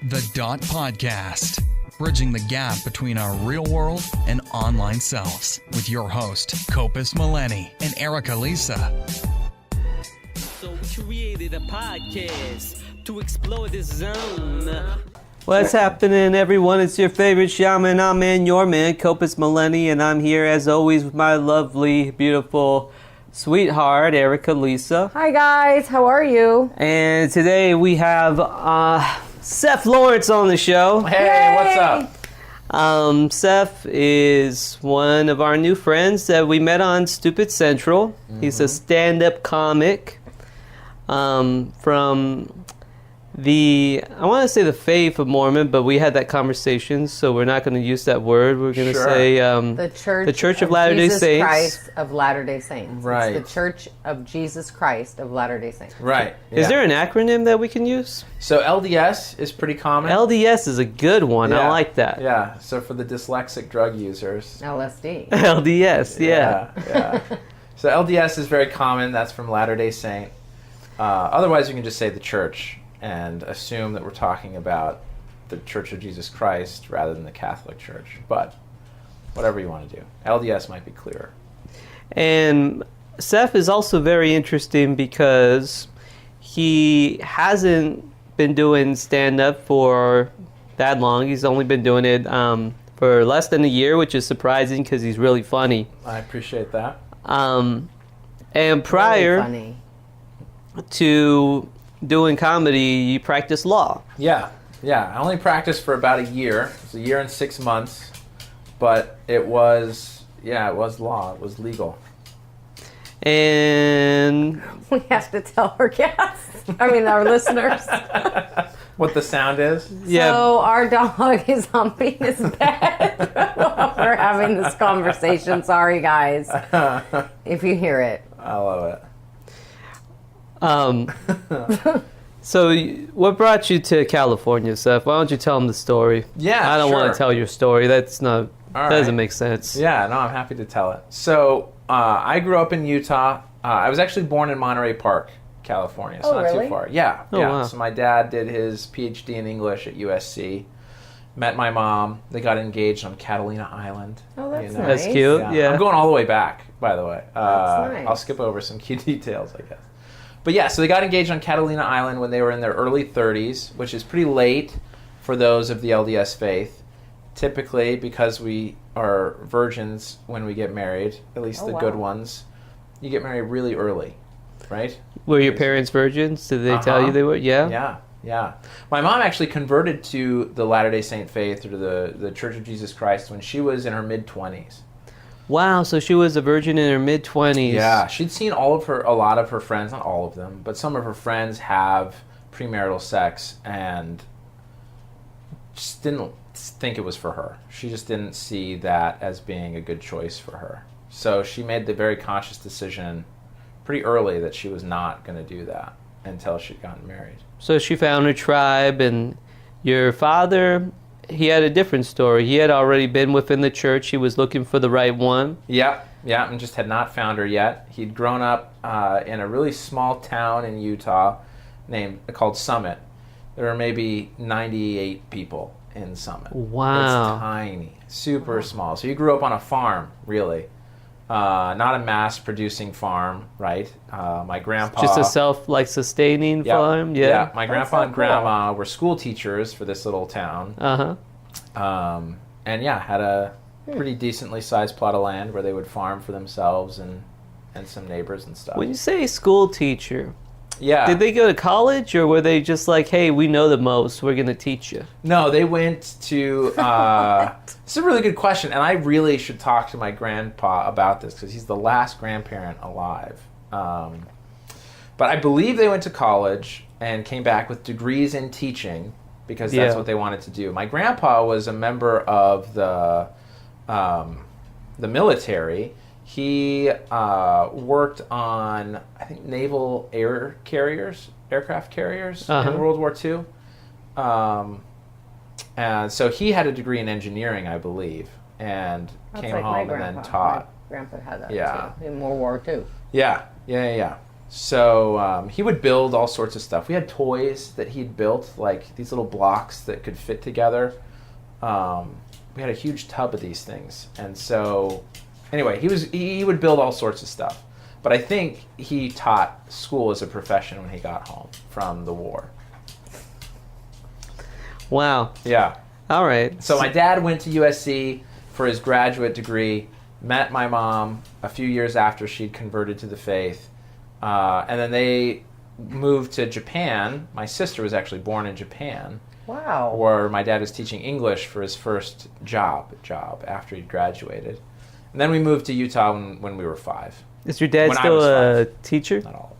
The Dot Podcast, bridging the gap between our real world and online selves, with your host, Kopis Mileni and Ericka Lisa. So we created a podcast to explore this zone. What's happening, everyone? It's your favorite shaman. I'm your man, Kopis Mileni, and I'm here as always with my lovely, beautiful sweetheart, Ericka Lisa. Hi guys, how are you? And today we have Seth Lawrence on the show. Hey, Yay! what's up? Seth is one of our new friends that we met on Stupid Central. Mm-hmm. He's a stand-up comic from I want to say the faith of Mormon, but we had that conversation, so we're not going to use that word. We're going to say the Church of Latter-day Jesus Saints. Christ of Latter-day Saints. Right. It's the Church of Jesus Christ of Latter-day Saints. Right. Is there an acronym that we can use? So L.D.S. is pretty common. L.D.S. is a good one. I like that. Yeah. So for the dyslexic drug users. LSD. L.D.S. Yeah. So L.D.S. is very common. That's from Latter-day Saint. Otherwise, you can just say the church and assume that we're talking about the Church of Jesus Christ rather than the Catholic Church. But whatever you want to do. LDS might be clearer. And Seth is also very interesting because he hasn't been doing stand-up for that long. He's only been doing it for less than a year, which is surprising because he's really funny. I appreciate that. And prior Really funny. to doing comedy, you practice law. Yeah. I only practiced for about a year. It was a year and 6 months. But it was law. It was legal. And We have to tell our guests, our listeners. What the sound is? So our dog is humping his bed while we're having this conversation. Sorry guys, if you hear it. I love it. So what brought you to California, Seth? Why don't you tell them the story? Yeah, I don't want sure. to tell your story. That's not doesn't right. make sense. Yeah, no, I'm happy to tell it. So I grew up in Utah. I was actually born in Monterey Park, California, so not really? too far. Yeah, Oh, yeah. wow. So my dad did his PhD in English at USC. Met my mom. They got engaged on Catalina Island. Oh, that's nice. That's cute. Yeah. I'm going all the way back, by the way. That's nice. I'll skip over some key details, I guess. But yeah, so they got engaged on Catalina Island when they were in their early 30s, which is pretty late for those of the LDS faith. Typically, because we are virgins when we get married, at least the good ones, you get married really early, right? Were your parents virgins? Did they tell you they were? Yeah. Yeah. My mom actually converted to the Latter-day Saint faith, or to the Church of Jesus Christ, when she was in her mid-20s. Wow, so she was a virgin in her mid-20s. Yeah, she'd seen a lot of her friends, not all of them, but some of her friends have premarital sex and just didn't think it was for her. She just didn't see that as being a good choice for her. So she made the very conscious decision pretty early that she was not going to do that until she'd gotten married. So she found her tribe, and your father, he had a different story. He had already been within the church. He was looking for the right one. Yeah, and just had not found her yet. He'd grown up in a really small town in Utah called Summit. There were maybe 98 people in Summit. Wow. It's tiny, super small. So he grew up on a farm, really. Not a mass-producing farm, right? My grandpa... Just a self-sustaining farm? Yeah. My grandpa and grandma were school teachers for this little town. Uh-huh. And had a pretty decently sized plot of land where they would farm for themselves and some neighbors and stuff. When you say school teacher, Yeah. did they go to college, or were they just like, hey, we know the most, we're going to teach you? No, they went to... It's a really good question, and I really should talk to my grandpa about this because he's the last grandparent alive. But I believe they went to college and came back with degrees in teaching because that's what they wanted to do. My grandpa was a member of the military. He worked on, I think, naval aircraft carriers in World War II. And so he had a degree in engineering, I believe, and came home and then taught. My grandpa had that Yeah. too, in World War II. Yeah. So he would build all sorts of stuff. We had toys that he'd built, like these little blocks that could fit together. We had a huge tub of these things. And so, anyway, he would build all sorts of stuff. But I think he taught school as a profession when he got home from the war. Wow. Yeah. All right. So my dad went to USC for his graduate degree, met my mom a few years after she'd converted to the faith. And then they moved to Japan. My sister was actually born in Japan. Wow. Where my dad was teaching English for his first job after he'd graduated. And then we moved to Utah when we were 5. Is your dad When I still was a 5. teacher? Not all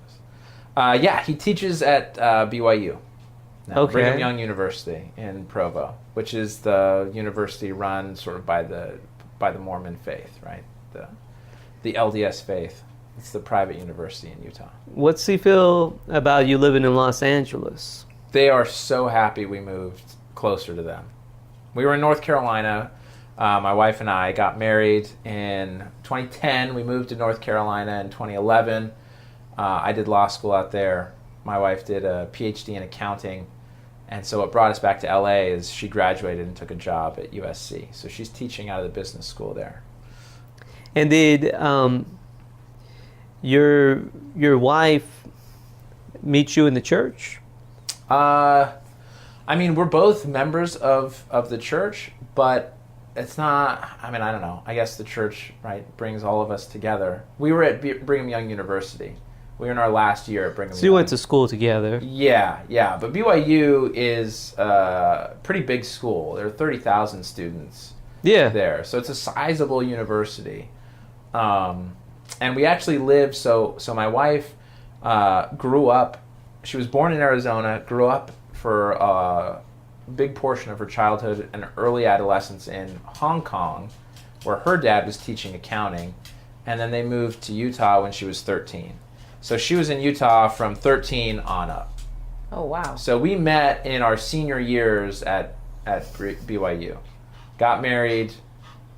of us. Yeah, he teaches at BYU. Now, Okay. Brigham Young University in Provo, which is the university run sort of by the Mormon faith, right? The L.D.S. faith. It's the private university in Utah. What's he feel about you living in Los Angeles? They are so happy we moved closer to them. We were in North Carolina. My wife and I got married in 2010. We moved to North Carolina in 2011. I did law school out there. My wife did a PhD in accounting. And so what brought us back to LA is she graduated and took a job at USC. So she's teaching out of the business school there. And did your wife meet you in the church? I mean, we're both members of the church, but it's not, I mean, I don't know. I guess the church, right, brings all of us together. We were at Brigham Young University. We were in our last year at Brigham Young. So you went to school together. Yeah. But BYU is a pretty big school. There are 30,000 students there. So it's a sizable university. And we actually lived, so my wife grew up, she was born in Arizona, grew up for a big portion of her childhood and early adolescence in Hong Kong, where her dad was teaching accounting, and then they moved to Utah when she was 13. So she was in Utah from 13 on up. Oh, wow. So we met in our senior years at BYU. Got married,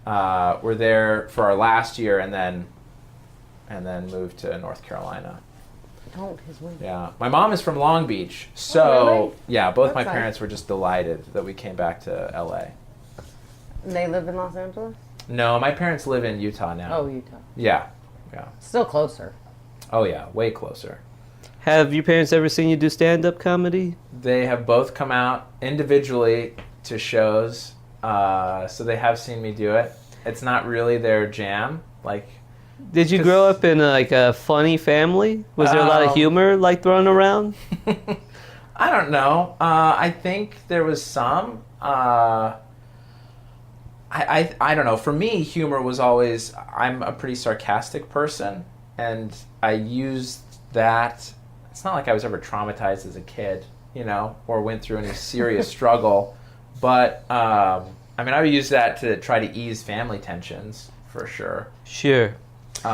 were there for our last year, and then moved to North Carolina. Don't his wing. Yeah. My mom is from Long Beach, so really? yeah, both That's my nice. parents were just delighted that we came back to LA. And they live in Los Angeles? No, my parents live in Utah now. Oh, Utah. Yeah. Still closer. Oh yeah, way closer. Have your parents ever seen you do stand-up comedy? They have both come out individually to shows, so they have seen me do it. It's not really their jam, like. Did you grow up in a funny family? Was there a lot of humor thrown around? I don't know. I think there was some. I don't know. For me, humor was always. I'm a pretty sarcastic person, and I used that. It's not like I was ever traumatized as a kid, or went through any serious struggle. But I mean, I would use that to try to ease family tensions for sure. Sure. It's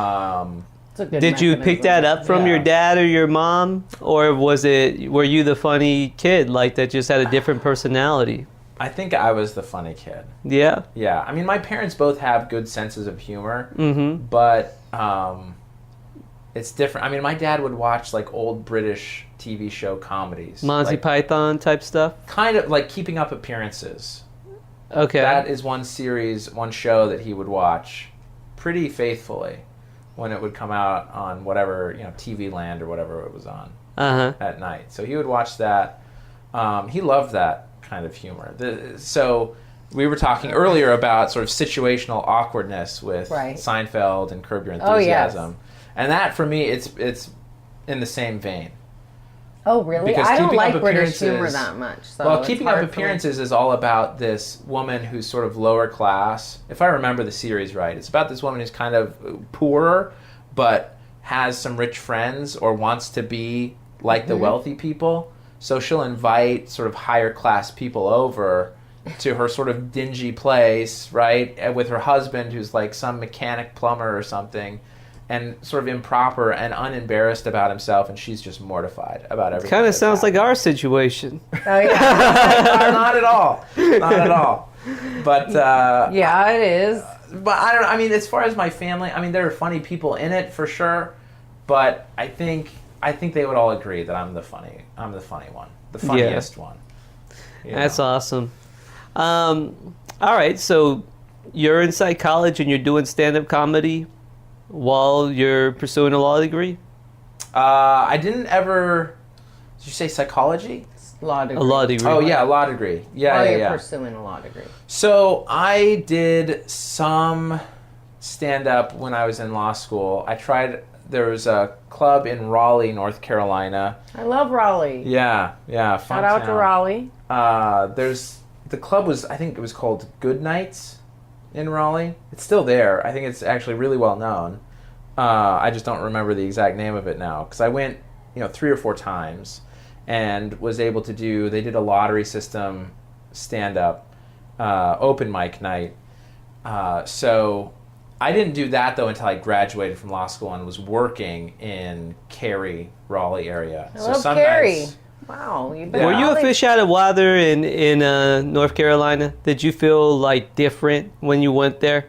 a good Did you pick that up from your dad or your mom, or were you the funny kid that just had a different personality? I think I was the funny kid. Yeah. Yeah. I mean, my parents both have good senses of humor, Mm-hmm. but it's different. I mean, my dad would watch old British TV show comedies, Monty Python type stuff. kind of like Keeping Up Appearances. Okay. That is one show that he would watch pretty faithfully when it would come out on whatever, TV Land or whatever it was on at night. So he would watch that. He loved that kind of humor. So we were talking earlier about sort of situational awkwardness with Seinfeld and Curb Your Enthusiasm. Oh, yes. And that, for me, it's in the same vein. Oh, really? Because I don't Keeping Up like British humor Appearances- that much. So Well, it's Keeping Up hard for me. Appearances is all about this woman who's sort of lower class. If I remember the series right, it's about this woman who's kind of poorer, but has some rich friends or wants to be like the wealthy people. So she'll invite sort of higher class people over to her sort of dingy place, right, and with her husband who's like some mechanic plumber or something, and sort of improper and unembarrassed about himself, and she's just mortified about everything. Kind of that's sounds like happening. our situation. Oh, yeah. Not at all. Not at all. But Yeah, it is. but I don't know. I mean, as far as my family, I mean, there are funny people in it for sure. But I think I think they would all agree that I'm the funny one, the funniest one. You That's know? awesome. All right, so you're in psychology and you're doing stand-up comedy while you're pursuing a law degree? I didn't ever. Did you say psychology? Law degree. A law degree. Oh yeah, a law degree. Yeah, While yeah, you're yeah. pursuing a law degree. So I did some stand-up when I was in law school. I tried. There was a club in Raleigh, North Carolina. I love Raleigh. Yeah, yeah. Fun Shout out to town. Raleigh. The club was, I think it was called Good Nights in Raleigh. It's still there. I think it's actually really well known. I just don't remember the exact name of it now because I went, 3 or 4 times and was able to do. They did a lottery system stand-up open mic night. So I didn't do that though until I graduated from law school and was working in Cary, Raleigh area. I So love some Cary. nights- Wow. You've Yeah. Were you a fish out of water in North Carolina? Did you feel like different when you went there?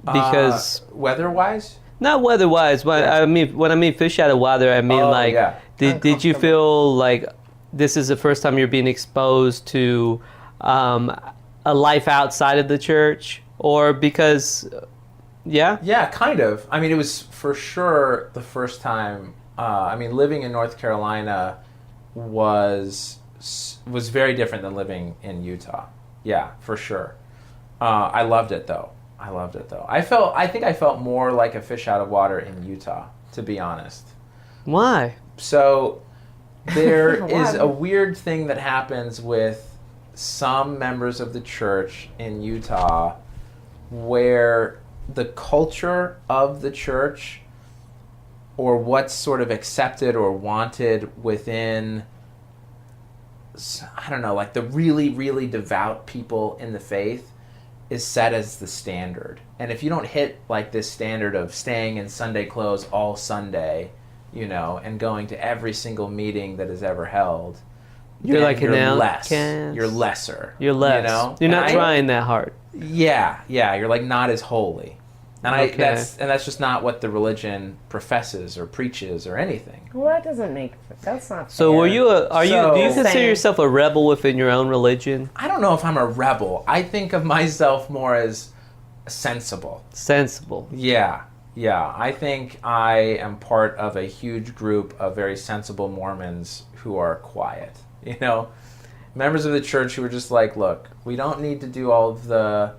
Because weather-wise. not weather-wise, but Yeah. I mean when I mean fish out of water, I mean Yeah. did you feel like this is the first time you're being exposed to a life outside of the church, or because Yeah, kind of. I mean, it was for sure the first time. Living in North Carolina was very different than living in Utah. Yeah, for sure. I loved it though. I think I felt more like a fish out of water in Utah, to be honest. Why? So there Why? is a weird thing that happens with some members of the church in Utah where the culture of the church, or what's sort of accepted or wanted within, I don't know, like the really, really devout people in the faith, is set as the standard. And if you don't hit like this standard of staying in Sunday clothes all Sunday, and going to every single meeting that is ever held, You're like an less. outcast. You're lesser. You're less. You're And not trying that hard. Yeah, you're like not as holy. And Okay. that's just not what the religion professes or preaches or anything. Well, that's not fair. So were you do you consider Same. yourself a rebel within your own religion? I don't know if I'm a rebel. I think of myself more as sensible. Sensible. Yeah. I think I am part of a huge group of very sensible Mormons who are quiet. Members of the church who are just like, look, we don't need to do all of the,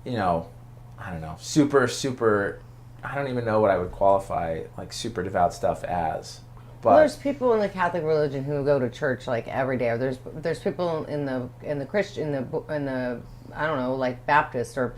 I don't know, super, I don't even know what I would qualify like super devout stuff as. But There's people in the Catholic religion who go to church like every day. Or there's people in the Christian in the I don't know, like Baptist or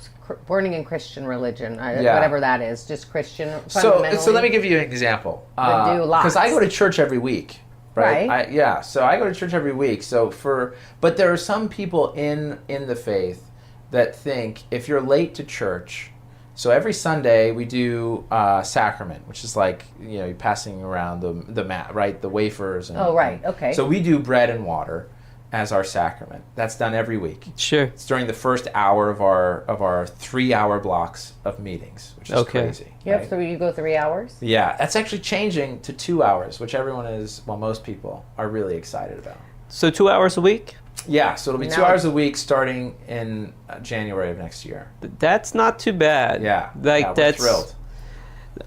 born again Christian religion, whatever that is, just Christian. So let me give you an example. That do lots. Because I go to church every week. Right. So I go to church every week. But there are some people in the faith that think if you're late to church, so every Sunday we do Sacrament, which is like you're passing around the mat, right, the wafers. And, okay. So we do bread and water as our sacrament. That's done every week. Sure. It's during the first hour of our 3-hour blocks of meetings, which is crazy. You go 3 hours? Yeah, that's actually changing to 2 hours, which most people are really excited about. So 2 hours a week? Yeah, so it'll be 2 hours a week starting in January of next year. That's not too bad. Yeah, Like we're thrilled.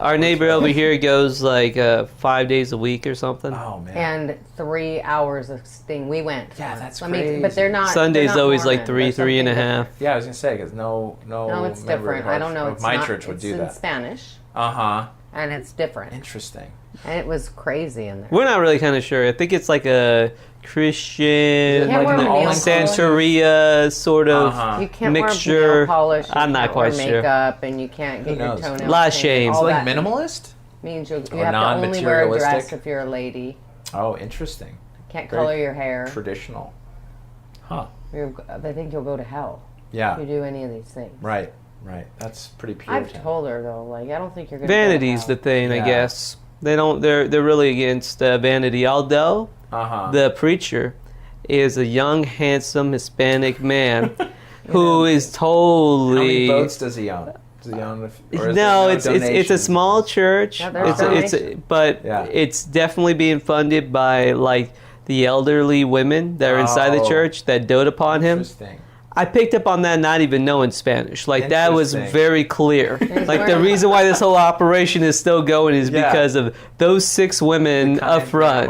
Our neighbor over here goes like 5 days a week or something. Oh man. And 3 hours of thing. We went. Yeah, that's crazy. crazy. But they're not. Sunday's they're not always like Mormon. three and a half. Yeah, I was gonna say because no No, it's member different. of I don't know. of It's my not, church would it's do in that. Spanish, And it's different. interesting. And it was crazy in there. We're not really kind of sure. I think it's like a Christian, Can't wear an nail polish. Santeria sort of You can't mixture. wear nail polish. I'm not quite wear sure. makeup, and you can't get your knows? toenails. A lot of painted. shame. It's All like that minimalist. means you Or have to only wear a dress non-materialistic. if you're a lady. Oh, interesting. Can't Very color your hair. Traditional. Huh. They think you'll go to hell Yeah. if you do any of these things. Right. That's pretty I've Puritan. told her though, like I don't think you're gonna. Vanity's go the to thing, I Yeah. guess. They're really against vanity. Although the preacher is a young, handsome Hispanic man who is How many totally boats does he own? Does he own or is No, there it's a small church. Yeah, there's It's definitely being funded by like the elderly women that are inside the church that dote upon him. Interesting. I picked up on that not even knowing Spanish. Like, that was Interesting. very clear. Like, the reason why this whole operation is still going is because of those 6 women up front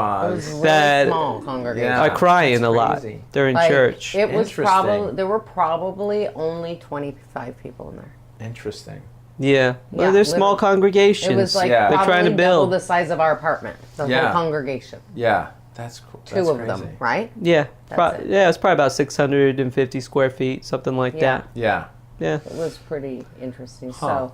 that small congregation. are crying a lot during church. It was Interesting. there were probably only 25 people in there. Interesting. Yeah. Well, they're small congregations. It was like Yeah. They're trying to probably double build. the size of our apartment. The whole congregation. Yeah. That's cool. Two of them, right? Yeah. That's it. Yeah, it's probably about 650 square feet, something like that. Yeah. Yeah. It was pretty interesting. Huh.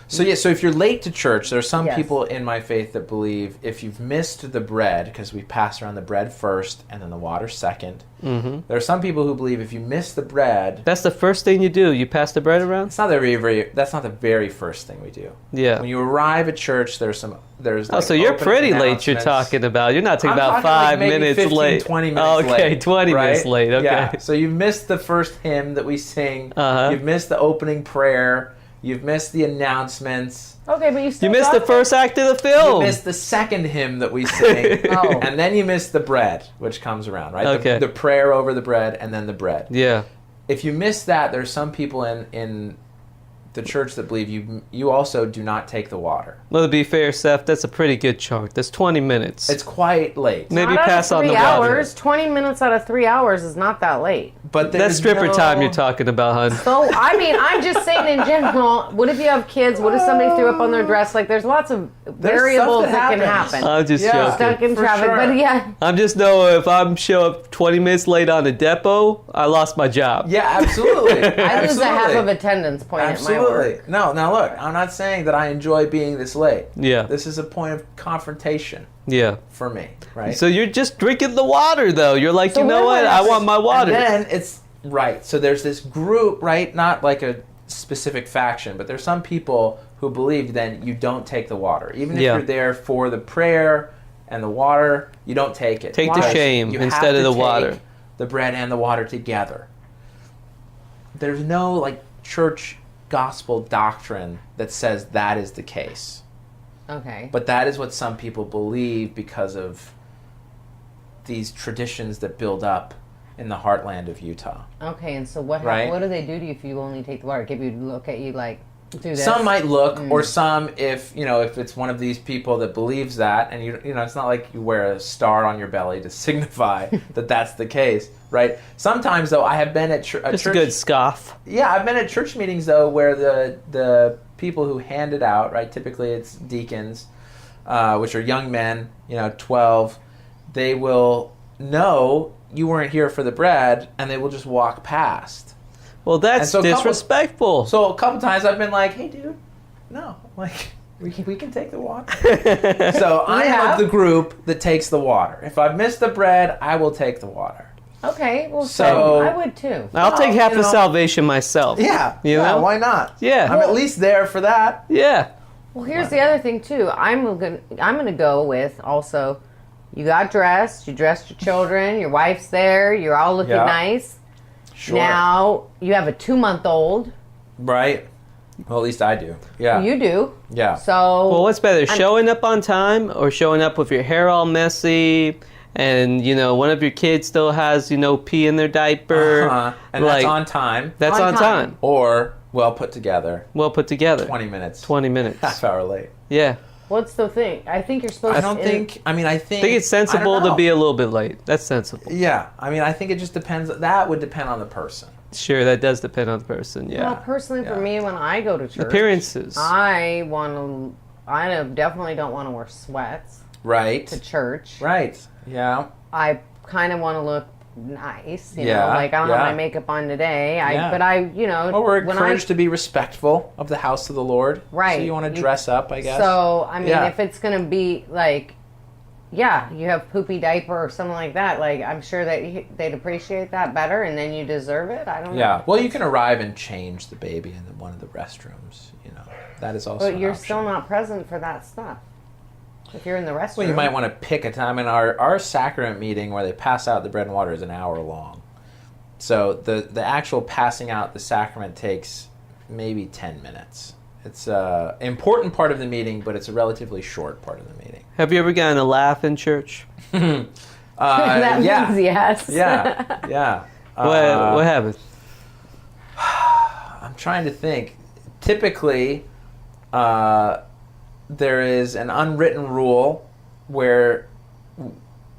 So if you're late to church, there are some Yes. people in my faith that believe if you've missed the bread, because we pass around the bread first and then the water second. Mm-hmm. There are some people who believe if you miss the bread, That's the first thing you do. You pass the bread around? that's not the very first thing we do. Yeah. When you arrive at church, there's like so you're opening pretty late you're announcements. talking about. You're not talking I'm about talking like 5 maybe minutes 15, late. 20 minutes late. Okay, 20 minutes right? late. Okay. Yeah. So you've missed the first hymn that we sing. Uh-huh. You've missed the opening prayer. You've missed the announcements. Okay, but you still You missed the got first act of the You film. missed the second hymn that we sing. Oh. And then you miss the bread, which comes around, right? Okay. The prayer over the bread and then the bread. Yeah. If you miss that, there's some people in the church that believe you also do not take the water. Well, to be fair, Seth, that's a pretty good chunk. That's 20 minutes. It's quite late. Maybe Not out of pass on the 3 water. hours. 20 minutes out of 3 hours is not that late. But That's there's stripper no- time you're talking about, hun. So, I mean, I'm just saying in general, what if you have kids? What if somebody threw up on their dress? Like, there's lots of variables stuff that can happens. happen. I'm just Yeah. joking. Stuck in For traffic. sure. But yeah, I'm just knowing if I'm show up 20 minutes late on the depot, I lost my job. Yeah, absolutely. I lose a half of Absolutely. attendance point at my Absolutely. work. No, now look, I'm not saying that I enjoy being this late. Yeah. This is a point of confrontation Yeah. for me, right? So you're just drinking the water, though. You're like, So you know what what? I want my water. And then it's right. So there's this group, right? Not like a specific faction, but there's some people who believe then you don't take the water, even if Yeah. you're there for the prayer and the water. You don't take it. Take the Because shame you have instead of to the take water. The bread and the water together. There's no like church gospel doctrine that says that is the case. Okay. But that is what some people believe because of these traditions that build up in the heartland of Utah. Okay, and so what Right. what do they do to you if you only take the water? Give you look at you like do this? Some might look, or some if it's one of these people that believes that, and it's not like you wear a star on your belly to signify that that's the case, right? Sometimes though, I have been at Just church. a good scoff. Yeah, I've been at church meetings though where the people who hand it out, right? Typically it's deacons, which are young men, 12. They will know you weren't here for the bread, and they will just walk past. Well, that's And so a couple- disrespectful. So a couple times I've been like, "Hey, dude, no, like we can take the water." So I am have? of the group that takes the water. If I've missed the bread, I will take the water. Okay, well, So- I would too. I'll take half the salvation myself. Yeah, You know? why not? Yeah. I'm at least there for that. Yeah. Well, here's the other thing too. I'm gonna go with also. You got dressed. You dressed your children. Your wife's there. You're all looking Yeah. nice. Sure. Now you have a 2-month-old. Right. Well, at least I do. Yeah. You do. Yeah. So. Well, what's better, showing up on time or showing up with your hair all messy and, one of your kids still has, pee in their diaper? Uh-huh. And like, that's on time. That's On on time. time. Or well put together. Well put together. 20 minutes. 20 minutes. Half hour late. Yeah. What's the thing? I think you're supposed I to. don't think. I mean, I think. I think it's sensible I don't to be know. a little bit late. That's sensible. Yeah. I mean, I think it just depends. That would depend on the person. Sure, that does depend on the person. Yeah. Well, personally, for Yeah. me, when I go to church, Appearances. I definitely don't want to wear sweats Right. to church. Right. Yeah. I kind of want to look nice, you know, Yeah, like I don't have yeah. my makeup on today. Yeah. But Well, we're when encouraged to be respectful of the house of the Lord. Right. So you want to dress up, I guess. So, I mean, Yeah. if it's going to be like, yeah, you have poopy diaper or something like that, like I'm sure that they'd appreciate that better and then you deserve it. I don't know. Yeah. Well, you can arrive and change the baby in one of the restrooms. That is also. But an you're option. still not present for that stuff. If you're in the restroom. Well, you might want to pick a time. In our sacrament meeting where they pass out the bread and water is an hour long. So the actual passing out the sacrament takes maybe 10 minutes. It's an important part of the meeting, but it's a relatively short part of the meeting. Have you ever gotten a laugh in church? That means yes. Yeah. What happened? I'm trying to think. Typically, there is an unwritten rule where...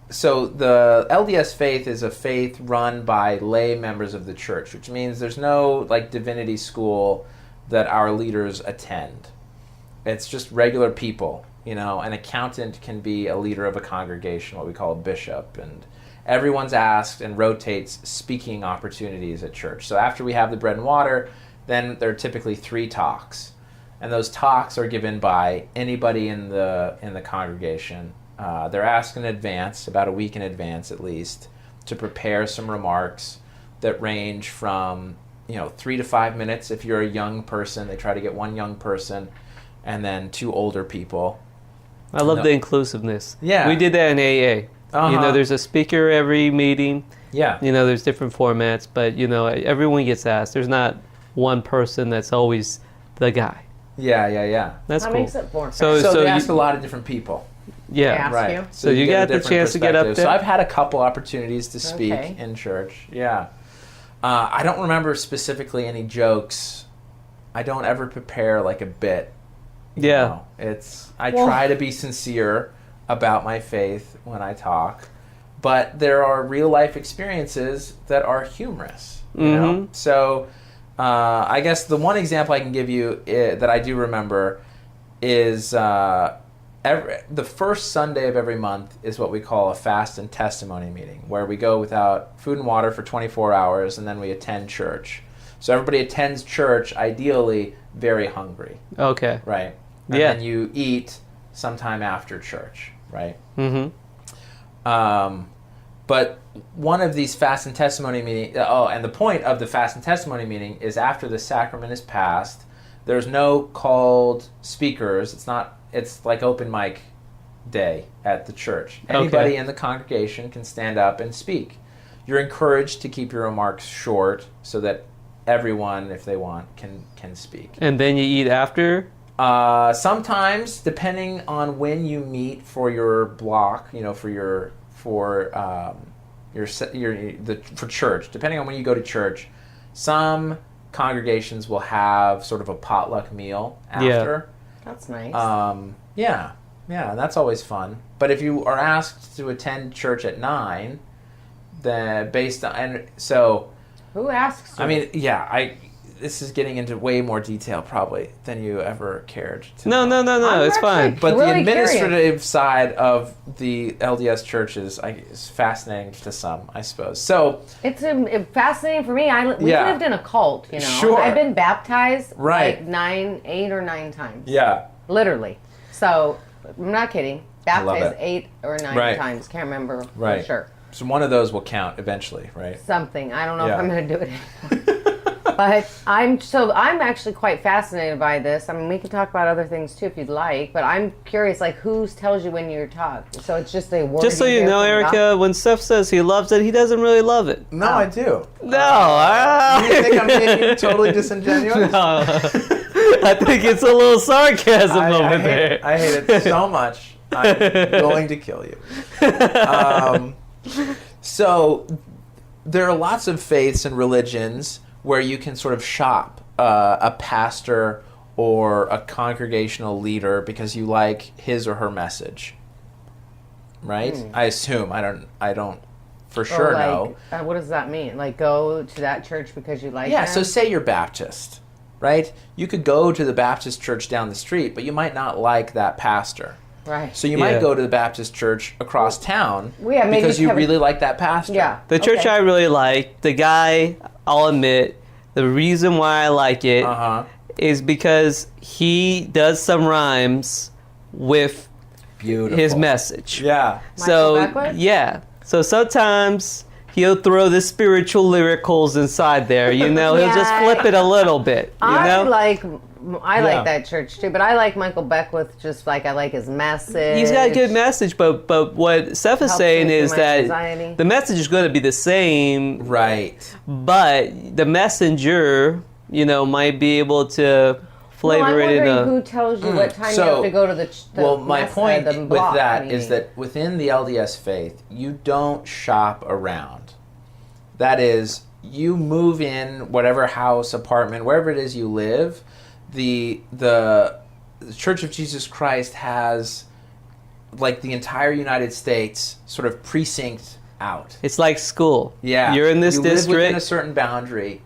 So the LDS faith is a faith run by lay members of the church, which means there's no like divinity school that our leaders attend. It's just regular people. You know, an accountant can be a leader of a congregation, what we call a bishop, and everyone's asked and rotates speaking opportunities at church. So after we have the bread and water, then there are typically 3 talks, and those talks are given by anybody in the congregation. They're asked in advance, about a week in advance at least, to prepare some remarks that range from 3 to 5 minutes. If you're a young person, they try to get 1 young person, and then 2 older people. I love the inclusiveness. Yeah. We did that in AA. Uh-huh. There's a speaker every meeting. Yeah. There's different formats, but, everyone gets asked. There's not one person that's always the guy. Yeah. That's that cool. makes it more So fair. they ask a lot of different people. Yeah. Ask Right. you. So you get got a the different chance to get up perspective. there? So I've had a couple opportunities to speak Okay. in church. Yeah. I don't remember specifically any jokes. I don't ever prepare like a bit. Yeah. I try to be sincere about my faith when I talk, but there are real life experiences that are humorous. You know? So I guess the one example I can give you that I do remember is the first Sunday of every month is what we call a fast and testimony meeting, where we go without food and water for 24 hours, and then we attend church. So everybody attends church, ideally very hungry. Okay. Right. And then you eat sometime after church, right? Mm-hmm. But one of these fast and testimony meetings, and the point of the fast and testimony meeting is after the sacrament is passed, there's no called speakers. It's like open mic day at the church. Anybody in the congregation can stand up and speak. You're encouraged to keep your remarks short so that everyone, if they want, can speak. And then you eat after? Sometimes, depending on when you meet for your block, for church, depending on when you go to church, some congregations will have sort of a potluck meal after. That's nice. Yeah, that's always fun. But if you are asked to attend church at 9, then who asks you? I mean, this is getting into way more detail probably than you ever cared to. No, it's fine. But really the administrative curious. side of the LDS churches is fascinating to some, I suppose. So it's fascinating for me. We lived in a cult, Sure. I've been baptized Right. like 8 or 9 times. yeah, Literally. So, I'm not kidding. love Baptized it. 8 or 9 Right. times. Can't remember Right. for sure. so one of those will count eventually, right? Something. I don't know Yeah. if I'm going to do it anymore. But I'm actually quite fascinated by this. I mean, we can talk about other things too if you'd like, but I'm curious, like, who tells you when you're talking? So it's just a word. Just so you hear know, from God? Ericka, when Seth says he loves it, he doesn't really love it. No, I do. No, You think I'm being totally disingenuous? No. I think it's a little sarcasm over there. I hate it so much. I'm going to kill you. So there are lots of faiths and religions where you can sort of shop a pastor or a congregational leader because you like his or her message, right? I assume. I don't for sure know. What does that mean? Like, go to that church because you like Yeah, them? so say you're Baptist, right? You could go to the Baptist church down the street, but you might not like that pastor. Right. So you might go to the Baptist church across town because you really like that pastor. Yeah. The church I really like, the guy, I'll admit, the reason why I like it is because he does some rhymes with his message. Yeah. So sometimes he'll throw the spiritual lyricals inside there, He'll just flip it a little bit, I like that church too, but I like Michael Beckwith just like I like his message. He's got a good message, but what Seth is saying is that the message is going to be the same. Right. But the messenger, might be able to flavor it in a... who tells you what time you have to go to the my point the with block that meeting. is that within the LDS faith, you don't shop around. That is, you move in whatever house, apartment, wherever it is you live. The Church of Jesus Christ has, like, the entire United States sort of precinct out. It's like school. Yeah. You're in this you district. live within a certain boundary,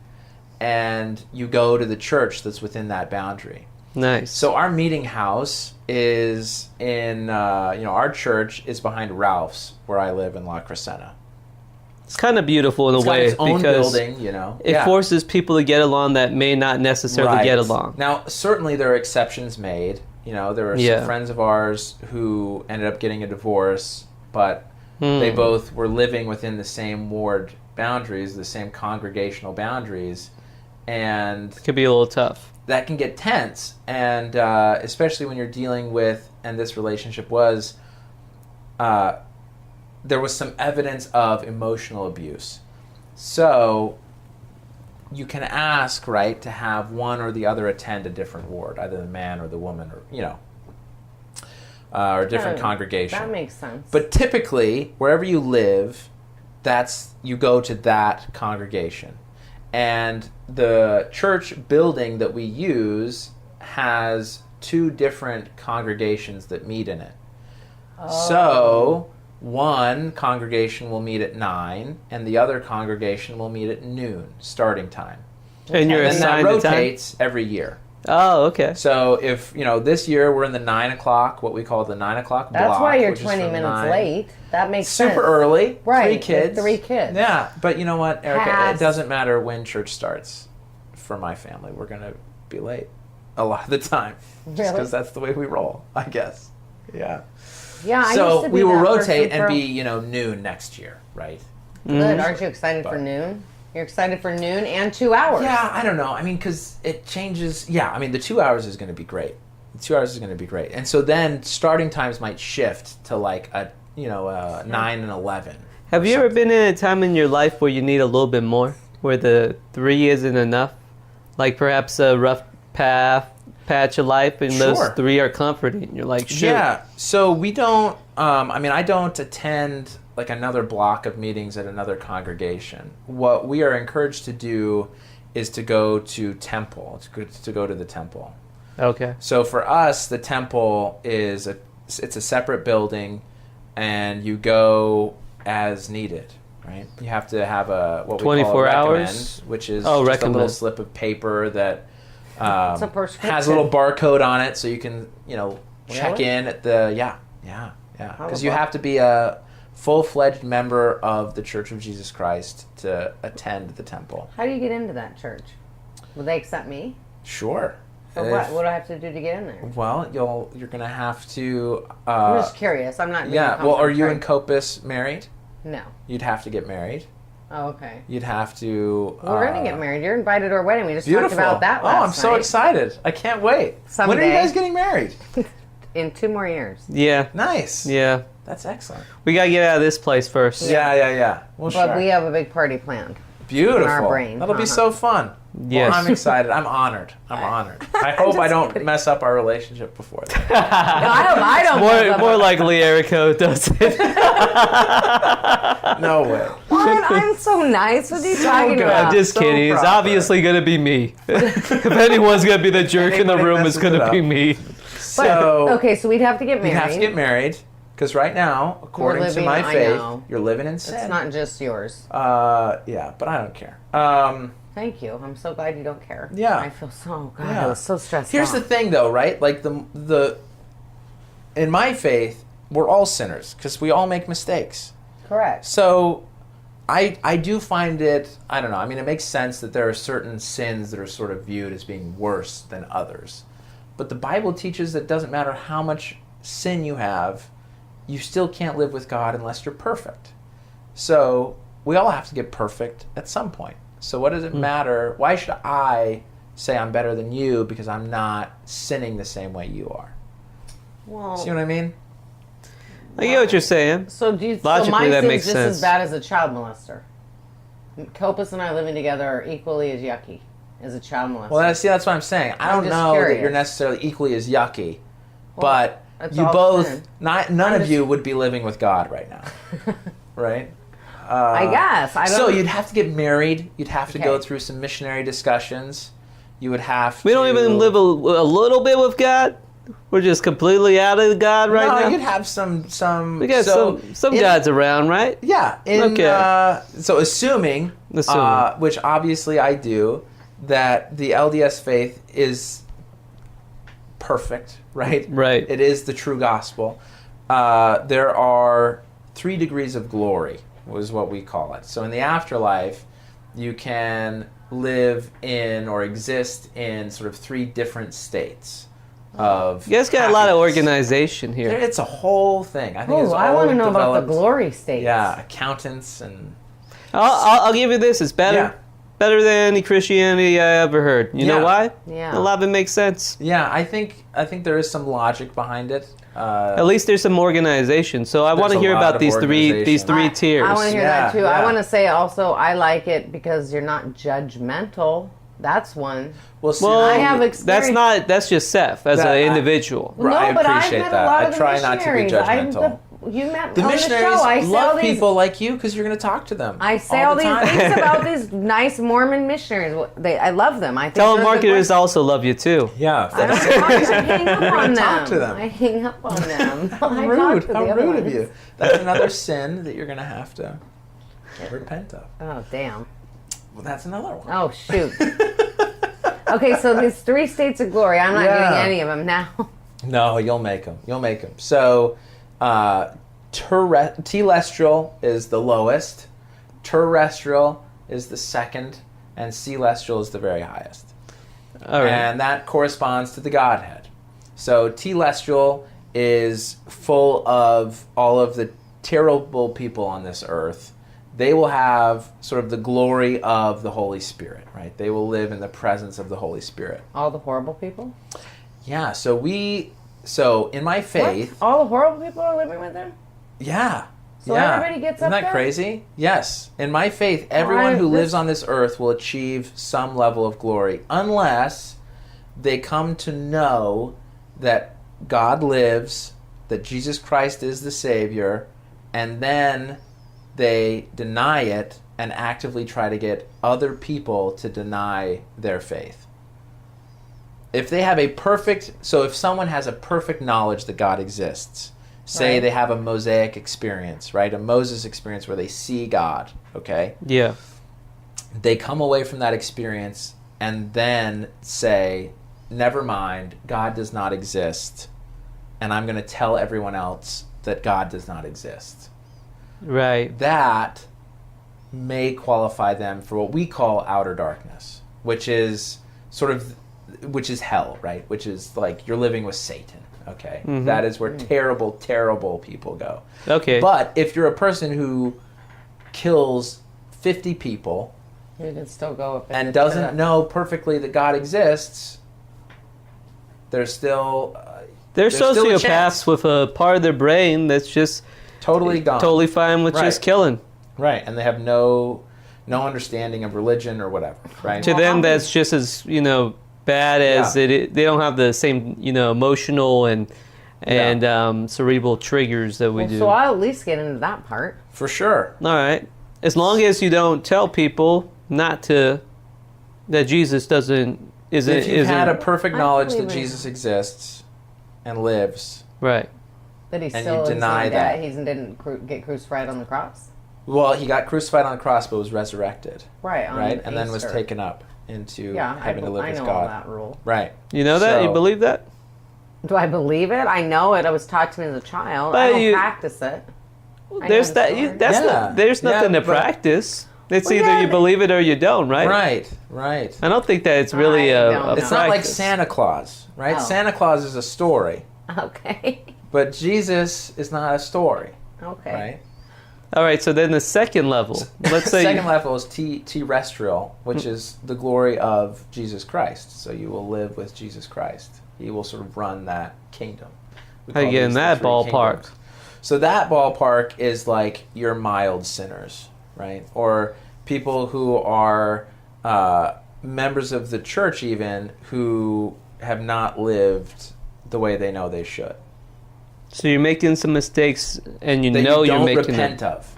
and you go to the church that's within that boundary. Nice. So our meeting house is in, our church is behind Ralph's, where I live in La Crescenta. It's kind of beautiful in a It's got way its own because building, it forces people to get along that may not necessarily get along. Now, certainly there are exceptions made. There are some friends of ours who ended up getting a divorce, but they both were living within the same ward boundaries, the same congregational boundaries, and it could be a little tough. That can get tense, and especially when you're dealing with, and this relationship was, there was some evidence of emotional abuse. So you can ask, right, to have one or the other attend a different ward, either the man or the woman, or, or a different congregation. That makes sense. But typically, wherever you live, you go to that congregation. And the church building that we use has 2 different congregations that meet in it. Oh. So one congregation will meet at 9, and the other congregation will meet at noon, starting time. And you're assigned that to time? rotates every year. Oh, okay. So if, this year we're in the 9 o'clock, what we call the 9 o'clock block. That's why you're 20 minutes late. That makes sense. Super early. Right. 3 kids. 3 kids. Yeah. But you know what, Ericka? It doesn't matter when church starts for my family. We're going to be late a lot of the time. Just because that's the way we roll, I guess. Yeah. Yeah, so we will rotate and be, noon next year, right? Good. Aren't you excited for noon? You're excited for noon and 2 hours. Yeah, I don't know. because it changes. Yeah, the 2 hours is going to be great. The 2 hours is going to be great. And so then starting times might shift to like a 9 and 11. Have you ever been in a time in your life where you need a little bit more? Where the 3 isn't enough? Like perhaps a rough patch of life and those 3 are comforting. You're like, shoot. Yeah. So we don't, I don't attend like another block of meetings at another congregation. What we are encouraged to do is to go to temple, to go to the temple. Okay. So for us, the temple it's a separate building, and you go as needed, right? You have to have what we 24 call a recommend, hours? which is just a little slip of paper that has a little barcode on it, so you can, check in at the, yeah. Because you have to be a full-fledged member of the Church of Jesus Christ to attend the temple. How do you get into that church? Will they accept me? Sure. So what do I have to do to get in there? Well, you're going to have to... I'm just curious. I'm not... Yeah, well, are you and Copus married? No. You'd have to get married. Oh, okay. You'd have to... We're going to get married. You're invited to our wedding. We just beautiful. talked about that last night. I'm so excited. I can't wait. Someday. When are you guys getting married? In 2 more years. Yeah. Nice. Yeah. That's excellent. We got to get out of this place first. Yeah. Well, but we have a big party planned. Beautiful. In our brain. That'll be so fun. Yes. Well, I'm excited. I'm honored. I hope I don't mess up our relationship before that. No, I don't. More likely Ericka does it. No way. What? I'm so nice. What are you talking about? I'm just kidding. It's obviously going to be me. If anyone's going to be the jerk in the room, it's going to be me. So okay, so we'd have to get married. You'd have to get married. Because right now, according to my faith, you're living in sin. It's not just yours. Yeah, but I don't care. Thank you. I'm so glad you don't care. Yeah. I feel so good. I was so stressed Here's out. the thing, though, right? Like in my faith, we're all sinners because we all make mistakes. Correct. So I do find it, I don't know, it makes sense that there are certain sins that are sort of viewed as being worse than others. But the Bible teaches that it doesn't matter how much sin you have, you still can't live with God unless you're perfect. So we all have to get perfect at some point. So what does it matter? Why should I say I'm better than you because I'm not sinning the same way you are? Well, see what I mean? I get what you're saying. So do you? Logically, so my that sin's makes just sense. as bad as a child molester. Copus and I living together are equally as yucky. as a child molester. Well, that's what I'm saying. I don't know that you're necessarily equally as yucky, but you both, none of you would be living with God right now, right? I guess. So you'd have to get married. You'd have to go through some missionary discussions. You would have to... We don't even live a little bit with God. We're just completely out of God right now. No, you'd have some. We got some gods around, right? Yeah. So assuming, which obviously I do, that the LDS faith is perfect, right? Right. It is the true gospel. There are 3 degrees of glory, was what we call it. So in the afterlife, you can live in or exist in sort of 3 different states of You guys got happiness. a lot of organization here. It's a whole thing. I think it's all I want to know about the developed- glory states. Yeah, accountants and... I'll give you this. It's better. Yeah. Better than any Christianity I ever heard. You know why? Yeah. A lot of it makes sense. Yeah, I think there is some logic behind it. At least there's some organization. So I want to a hear lot about of these three organization. tiers. I want to hear that too. Yeah. I want to say also I like it because you're not judgmental. That's one. Well, see, Well, I have experience. That's just Seth as an individual. Right, I but I've appreciate met that. a lot I of the try not to be missionaries. judgmental. You met The on the missionaries show. I say all love these, people like you because you're going to talk to them. I say all the these time. things about these nice Mormon missionaries. I love them. I think Telemarketers also love you too. Yeah. I hang up on them. Talk to them. I hang up on them. How rude of you. That's another sin that you're going to have to repent of. Oh, damn. Well, that's another one. Oh, shoot. Okay, so these 3 states of glory. I'm not getting any of them now. No, you'll make them. So, telestial is the lowest, terrestrial is the second, and celestial is the very highest. All right. And that corresponds to the Godhead. So telestial is full of all of the terrible people on this earth. They will have sort of the glory of the Holy Spirit, right? They will live in the presence of the Holy Spirit. All the horrible people? Yeah, so in my faith... What? All the horrible people are living with him? Yeah. So everybody gets up Isn't that there? crazy? Yes. In my faith, everyone who lives on this earth will achieve some level of glory, unless they come to know that God lives, that Jesus Christ is the Savior, and then they deny it and actively try to get other people to deny their faith. If they have if someone has a perfect knowledge that God exists, say they have a Mosaic experience, right? A Moses experience where they see God, okay? Yeah. They come away from that experience and then say, never mind, God does not exist, and I'm going to tell everyone else that God does not exist. Right. That may qualify them for what we call outer darkness, which is hell, right? Which is like you're living with Satan, okay? Mm-hmm. That is where terrible, terrible people go. Okay. But if you're a person who kills 50 people You can still go up and doesn't know perfectly that God exists, there's still... They're sociopaths with a part of their brain that's just... Totally gone. Totally fine with just killing. Right, and they have no understanding of religion or whatever, right? To them, that's just as, bad as they don't have the same, emotional and cerebral triggers that we do. So I'll at least get into that part. For sure. All right. As long as you don't tell people that Jesus isn't... If you've had a perfect knowledge that Jesus exists and lives... Right. That he and still you deny that. He didn't get crucified on the cross? Well, he got crucified on the cross, but was resurrected. Right. And then was taken up into heaven to live with I know God. all that rule. Right. You know that? You believe that? Do I believe it? I know it. It was taught to me as a child. But I don't practice it. There's there's nothing to practice. It's either you believe it or you don't, right? Right. I don't think that it's really a It's not like Santa Claus, right? Oh. Santa Claus is a story. Okay. But Jesus is not a story. Okay. Right? All right, so then the second level. Let's say second level is terrestrial, which is the glory of Jesus Christ. So you will live with Jesus Christ. He will sort of run that kingdom. How you get in that ballpark? Kingdoms. So that ballpark is like your mild sinners, right? Or people who are members of the church even who have not lived the way they know they should. So you're making some mistakes, and you That know you you're don't making repent them. of.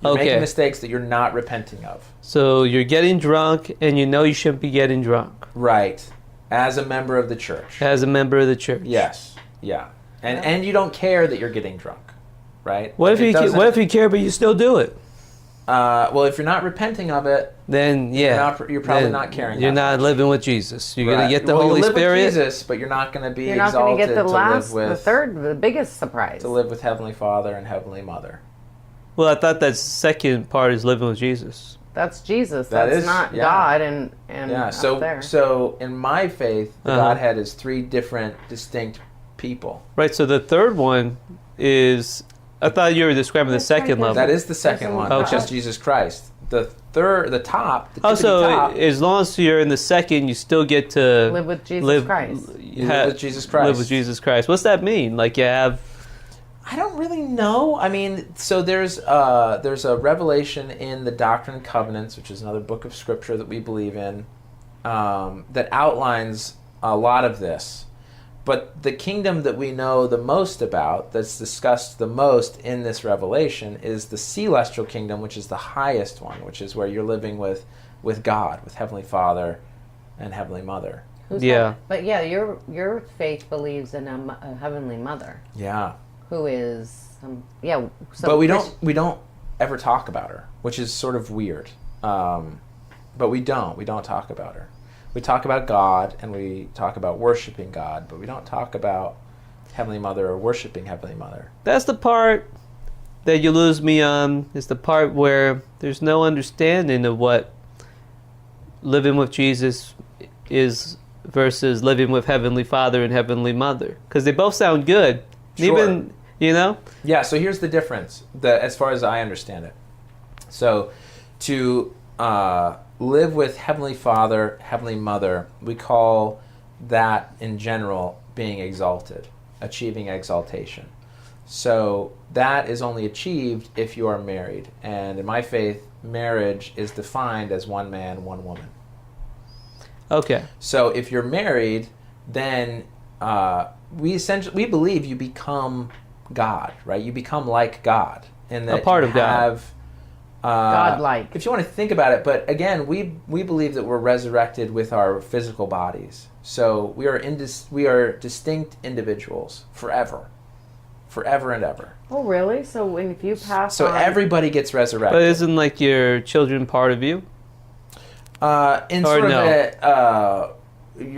You're making mistakes that you're not repenting of. So you're getting drunk, and you know you shouldn't be getting drunk. Right. As a member of the church. As a member of the church. Yes. Yeah. And you don't care that you're getting drunk, right? What if you care, but you still do it? Well, if you're not repenting of it, then yeah, you're probably not caring. You're not much. living with Jesus. You're gonna get the you Holy live Spirit. With Jesus, but you're not going to be You're not going exalted to get the biggest surprise. to live with Heavenly Father and Heavenly Mother. Well, I thought that second part is living with Jesus. That's Jesus. That That's is, not yeah. God and Yeah. up there. So in my faith, the Godhead is three different, distinct people. Right. So the third one is. I thought you were describing the second level. That is the second one, which Okay. is Jesus Christ. The third, the top. The So as long as you're in the second, you still get to live with Jesus Christ. You live with Jesus Christ. Live with Jesus Christ. What's that mean? Like you have. I don't really know. I mean, so there's a revelation in the Doctrine and Covenants, which is another book of Scripture that we believe in, that outlines a lot of this. But the kingdom that we know the most about, that's discussed the most in this revelation, is the celestial kingdom, which is the highest one, which is where you're living with God, with Heavenly Father and Heavenly Mother. But yeah, your faith believes in a Heavenly Mother. Yeah. Who is but we don't ever talk about her, which is sort of weird. But we don't talk about her. We talk about God and we talk about worshiping God, but we don't talk about Heavenly Mother or worshiping Heavenly Mother. That's the part that you lose me on. Is the part where there's no understanding of what living with Jesus is versus living with Heavenly Father and Heavenly Mother, because they both sound good. Sure. Even Yeah. So here's the difference, as far as I understand it. So to live with Heavenly Father, Heavenly Mother, we call that in general being exalted, achieving exaltation. So that is only achieved if you are married. And in my faith, marriage is defined as one man, one woman. Okay. So if you're married, then we believe you become God, right? You become like God. In that a part of God. God-like. If you want to think about it, but again, we believe that we're resurrected with our physical bodies. So we are distinct individuals forever and ever. Oh, really? So if you pass So on... everybody gets resurrected. But isn't like your children part of you? You're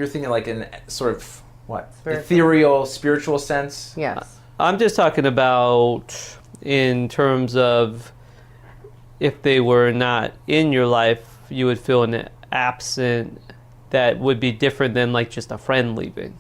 thinking like in sort of what? Spiritual. Ethereal, spiritual sense? Yes. I'm just talking about in terms of if they were not in your life, you would feel an absent that would be different than like just a friend leaving.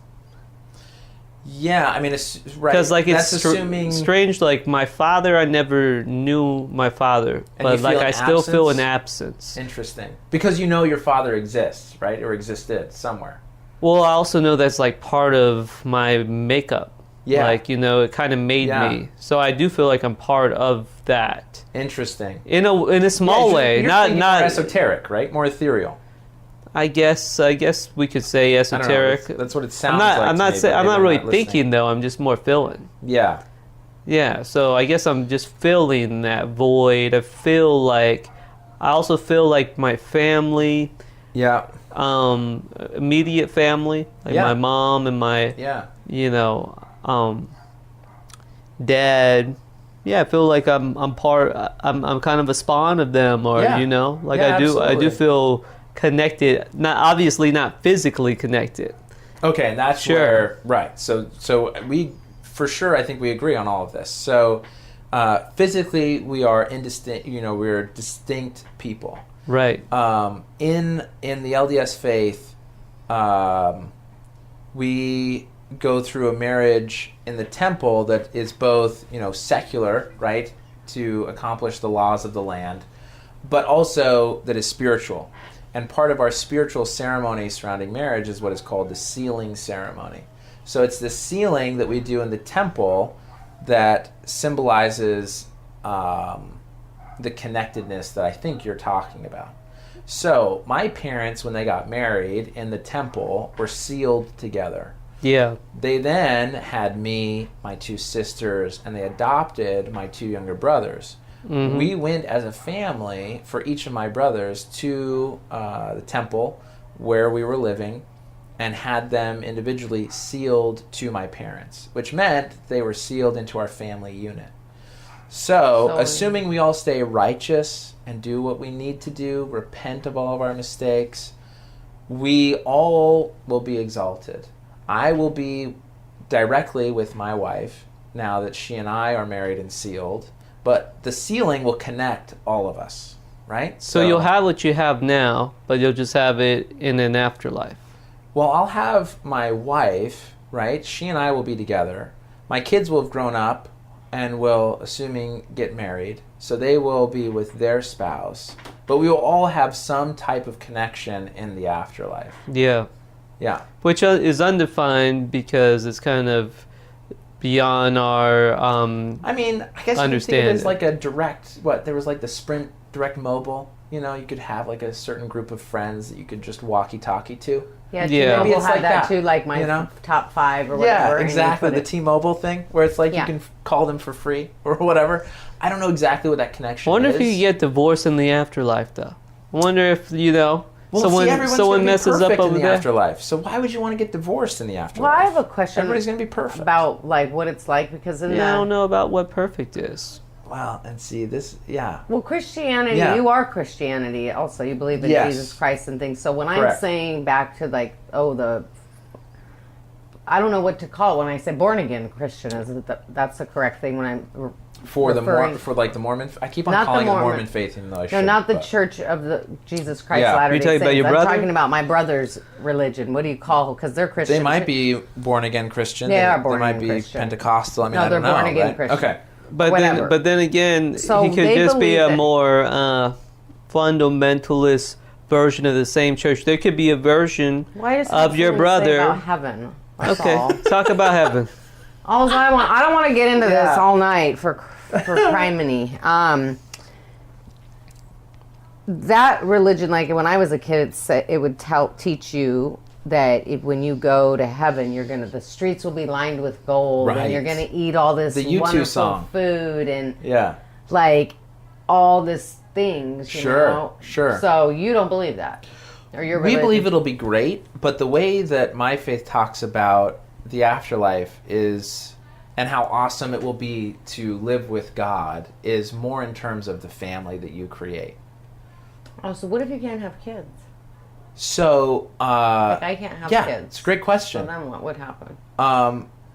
Yeah, I mean, it's right. Because like that's it's assuming strange. Like my father, I never knew my father, And but you like feel I an still feel an absence? absence. Interesting, because you know your father exists, right, or existed somewhere. Well, I also know that's like part of my makeup. Yeah. Like, it kind of made me. So I do feel like I'm part of that. Interesting. In a small way. You're not more esoteric, right? More ethereal. I guess we could say esoteric. I don't know. That's what it sounds like. I'm not really thinking though. I'm just more feeling. Yeah. Yeah. So I guess I'm just feeling that void. I also feel like my family. Yeah. Immediate family, like my mom and my. Yeah. Dad. Yeah, I feel like I'm kind of a spawn of them, or I do feel connected. Obviously not physically connected. Okay, and that's where right. So we for sure I think we agree on all of this. So physically we are indistinct. We're distinct people. Right. In the LDS faith, we go through a marriage in the temple that is both, secular, right, to accomplish the laws of the land, but also that is spiritual. And part of our spiritual ceremony surrounding marriage is what is called the sealing ceremony. So it's the sealing that we do in the temple that symbolizes the connectedness that I think you're talking about. So my parents, when they got married in the temple, were sealed together. Yeah. They then had me, my 2 sisters, and they adopted my 2 younger brothers. Mm-hmm. We went as a family for each of my brothers to the temple where we were living and had them individually sealed to my parents, which meant they were sealed into our family unit. So assuming we all stay righteous and do what we need to do, repent of all of our mistakes, we all will be exalted. I will be directly with my wife now that she and I are married and sealed, but the sealing will connect all of us, right? So you'll have what you have now, but you'll just have it in an afterlife. Well, I'll have my wife, right? She and I will be together. My kids will have grown up and will, assuming, get married. So they will be with their spouse. But we will all have some type of connection in the afterlife. Yeah. Yeah. Which is undefined because it's kind of beyond our I mean, I guess you could think of it as like a direct, there was like the Sprint Direct Mobile. You know, you could have like a certain group of friends that you could just walkie-talkie to. Yeah, Yeah. T-Mobile It's had like that that, too, like my you know? top 5 or whatever. Yeah, exactly. The T-Mobile thing, where it's like you can call them for free or whatever. I don't know exactly what that connection I wonder is. if you could get divorced in the afterlife, though. I wonder if, Well, everyone's someone gonna be messes up perfect over in the there. afterlife. So why would you want to get divorced in the afterlife? Well, I have a question. Everybody's going to be perfect. About like what it's like because in I don't know about what perfect is. Well, and see this, yeah. Well, Christianity, Yeah. you are Christianity also. You believe in Yes. Jesus Christ and things. So when Correct. I'm saying back to like, I don't know what to call it when I say born again Christian. That's the correct thing when I'm For referring- the Mormon, I keep on Not the calling it the Mormon. Mormon faith, even though I No, shouldn't, not the but- Church of the Jesus Christ Yeah. Latter-day You talking Saints. about your I'm brother? talking about my brother's religion. What do you call? Because they're Christian. They might be born again Christian. They are born They might again be Christian. Pentecostal. I mean, No, I don't they're know. born again right? Christian. Okay. But then again, So he could they just be believe a that- more fundamentalist version of the same church. There could be a version Why does of your something say brother. about heaven? That's Okay, all. talk about heaven. All I don't want to get into Yeah. this all night for criminy. That religion, like when I was a kid, it would teach you that when you go to heaven, the streets will be lined with gold, Right. and you're gonna eat all this The U2 wonderful song. food and Yeah. like all this things. You Sure, know? sure. So you don't believe that, or your We religion? believe it'll be great, but the way that my faith talks about the afterlife is, and how awesome it will be to live with God, is more in terms of the family that you create. Oh, so what if you can't have kids? So, Like I can't have yeah, kids. it's a great question. So then what would happen?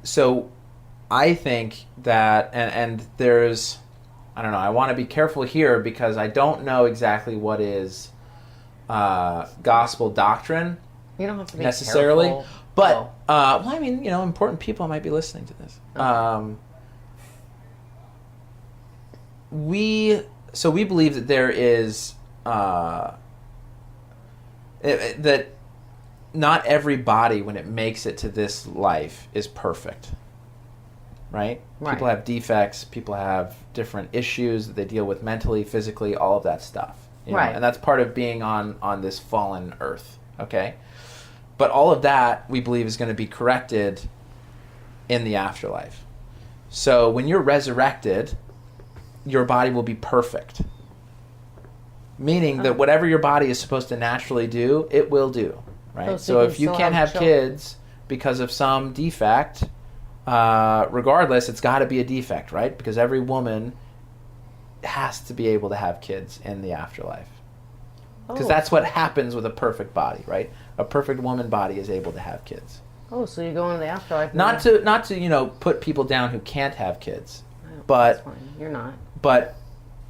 So I think that, and there's, I don't know, I want to be careful here because I don't know exactly what is gospel doctrine You don't have to be necessarily. careful. But, Oh. well, I mean, important people might be listening to this. We believe that there is, that not every body, when it makes it to this life, is perfect. Right? People have defects. People have different issues that they deal with mentally, physically, all of that stuff. You know? Right. And that's part of being on this fallen earth. Okay? But all of that, we believe, is going to be corrected in the afterlife. So when you're resurrected, your body will be perfect. Meaning that whatever your body is supposed to naturally do, it will do. Right? Oh, So so if you still can't have have kids because of some defect, regardless, it's got to be a defect, right? Because every woman has to be able to have kids in the afterlife. Because that's what happens with a perfect body, right? A perfect woman body is able to have kids. Oh, so you go into the afterlife. Not to put people down who can't have kids, but That's fine. You're not. but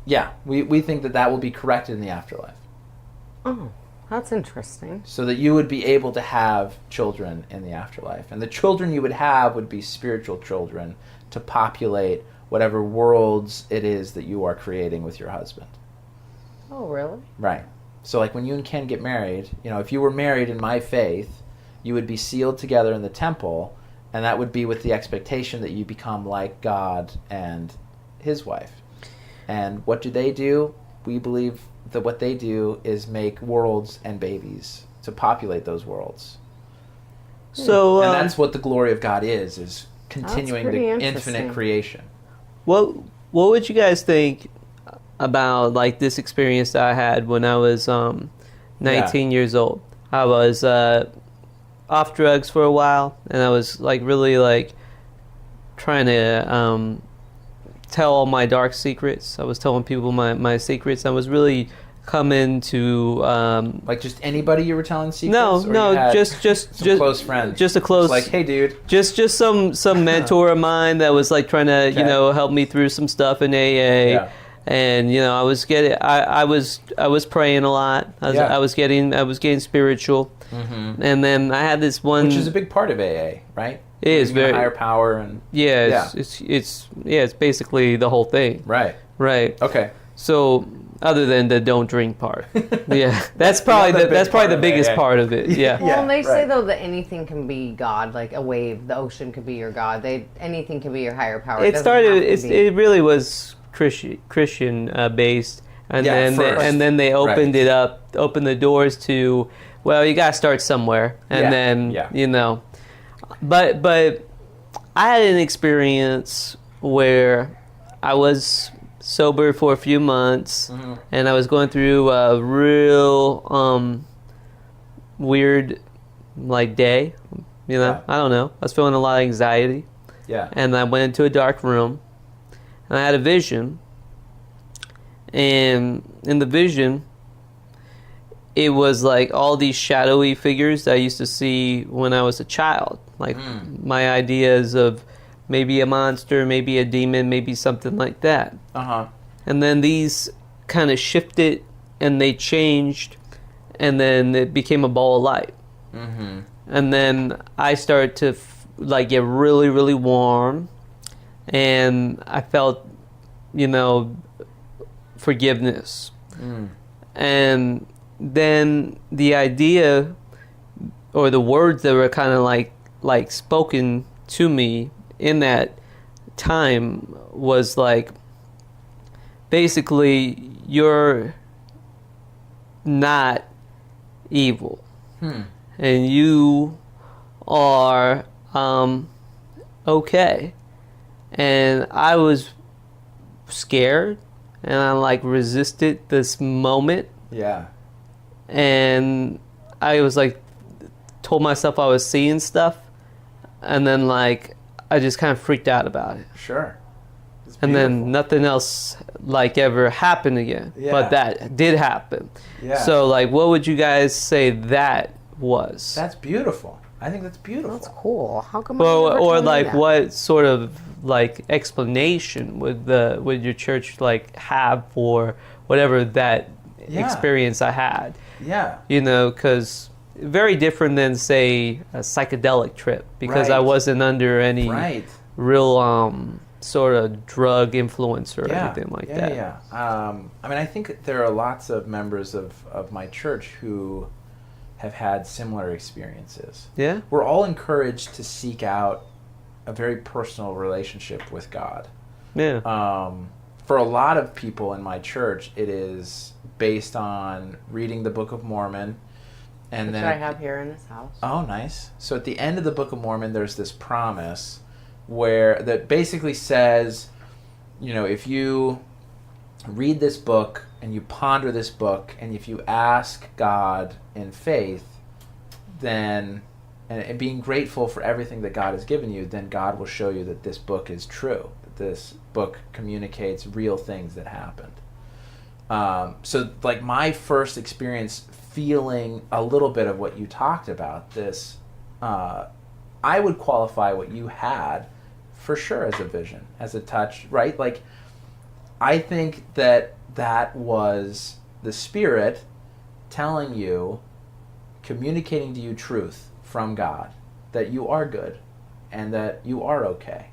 yeah, we think that will be corrected in the afterlife, Oh, that's interesting. so that you would be able to have children in the afterlife, and the children you would have would be spiritual children to populate whatever worlds it is that you are creating with your husband. Oh, really? Right. So like when you and Ken get married, if you were married in my faith, you would be sealed together in the temple, and that would be with the expectation that you become like God and his wife. And what do? We believe that what they do is make worlds and babies to populate those worlds. So, and that's what the glory of God is continuing the infinite creation. What would you guys think about like this experience that I had when I was 19 years old? I was off drugs for a while, and I was like really like trying to tell all my dark secrets. I was telling people my secrets. I was really coming to like just anybody you were telling secrets? No, just close friends. Just a close, like, hey, dude. Just some mentor of mine that was like trying to help me through some stuff in AA. Yeah. And I was praying a lot. I was getting spiritual. Mm-hmm. And then I had this one, which is a big part of AA, right? It is very higher power and it's basically the whole thing. Right. Okay. So other than the don't drink part, that's probably the biggest part of it. Yeah. Well, they say though that anything can be God, like a wave, the ocean could be your God. Anything can be your higher power. It really was Christian based, and then they opened it up, opened the doors to, well, you gotta start somewhere, and then but I had an experience where I was sober for a few months, mm-hmm. and I was going through a real weird like day, I don't know, I was feeling a lot of anxiety, and I went into a dark room. And I had a vision, and in the vision, it was like all these shadowy figures that I used to see when I was a child. Like my ideas of maybe a monster, maybe a demon, maybe something like that. Uh-huh. And then these kind of shifted, and they changed, and then it became a ball of light. Mm-hmm. And then I started to get really, really warm. And I felt, forgiveness. And then the idea or the words that were kind of like spoken to me in that time was like, basically, you're not evil. And you are okay. And I was scared, and I resisted this moment. Yeah. And I was told myself I was seeing stuff, and then I just kind of freaked out about it. Sure. And then nothing else ever happened again. Yeah. But that did happen. Yeah. So what would you guys say that was? That's beautiful. I think that's beautiful. That's cool. How come? What sort of explanation would your church have for whatever that experience I had? Yeah. Because very different than say a psychedelic trip, because I wasn't under any real sort of drug influence or anything like that. Yeah. I think there are lots of members of my church who have had similar experiences. Yeah. We're all encouraged to seek out a very personal relationship with God. Yeah. For a lot of people in my church, it is based on reading the Book of Mormon, and which I have here in this house. Oh, nice. So at the end of the Book of Mormon, there's this promise that basically says, if you read this book and you ponder this book, and if you ask God in faith, then, and being grateful for everything that God has given you, then God will show you that this book is true, that this book communicates real things that happened. So my first experience feeling a little bit of what you talked about, this, I would qualify what you had for sure as a vision, as a touch, right? I think that was the Spirit telling you, communicating to you truth from God, that you are good and that you are okay.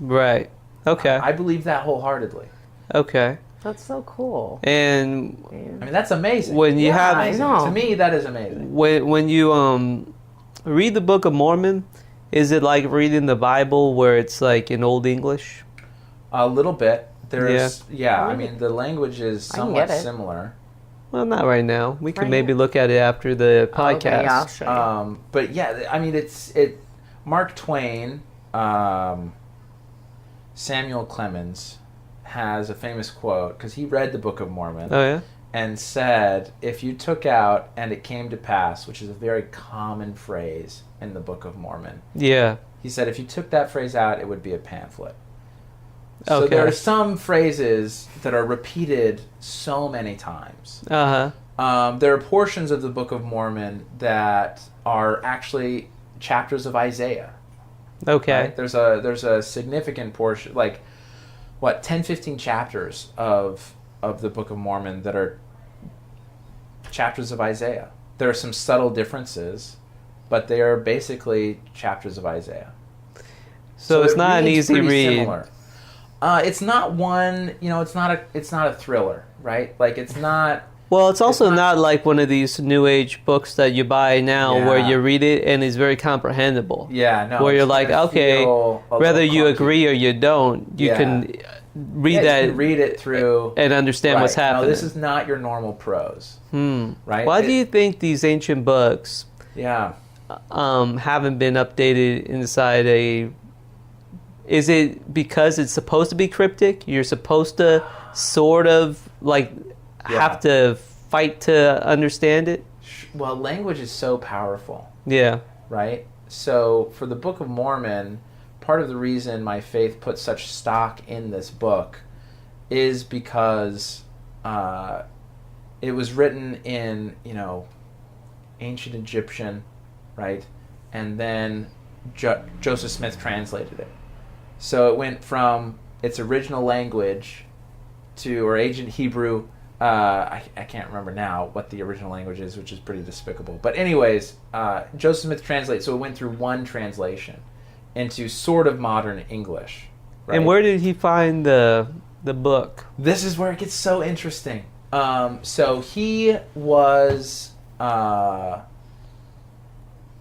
Right. Okay. I believe that wholeheartedly. Okay. That's so cool. And that's amazing. When you have, I know. To me, that is amazing. When you read the Book of Mormon, is it like reading the Bible where it's in Old English? A little bit, There's I mean the language is somewhat similar. Well, not right now. We can maybe look at it after the podcast. Okay, yeah, I'll show you. But yeah, I mean Mark Twain, Samuel Clemens has a famous quote because he read the Book of Mormon. Oh yeah. And said, if you took out "and it came to pass," which is a very common phrase in the Book of Mormon. Yeah. He said if you took that phrase out, it would be a pamphlet. So there are some phrases that are repeated so many times. Uh-huh. There are portions of the Book of Mormon that are actually chapters of Isaiah. Okay. Right? There's a significant portion, like, 10, 15 chapters of the Book of Mormon that are chapters of Isaiah. There are some subtle differences, but they are basically chapters of Isaiah. So it's not an easy read. Similar. It's not one, it's not a thriller, right? Like it's not. Well, it's also not like one of these New Age books that you buy now where you read it and it's very comprehensible. Yeah, no. Where you're like, okay, whether you agree or you don't, you can read that. You can read it through. And understand what's happening. No, this is not your normal prose. Right? Why do you think these ancient books haven't been updated inside a... Is it because it's supposed to be cryptic? You're supposed to sort of have to fight to understand it? Well, language is so powerful. Yeah. Right? So for the Book of Mormon, part of the reason my faith puts such stock in this book is because it was written in, ancient Egyptian, right? And then Joseph Smith translated it. So it went from its original language or ancient Hebrew. I can't remember now what the original language is, which is pretty despicable. But anyways, Joseph Smith translated. So it went through one translation into sort of modern English. Right? And where did he find the book? This is where it gets so interesting. So he was a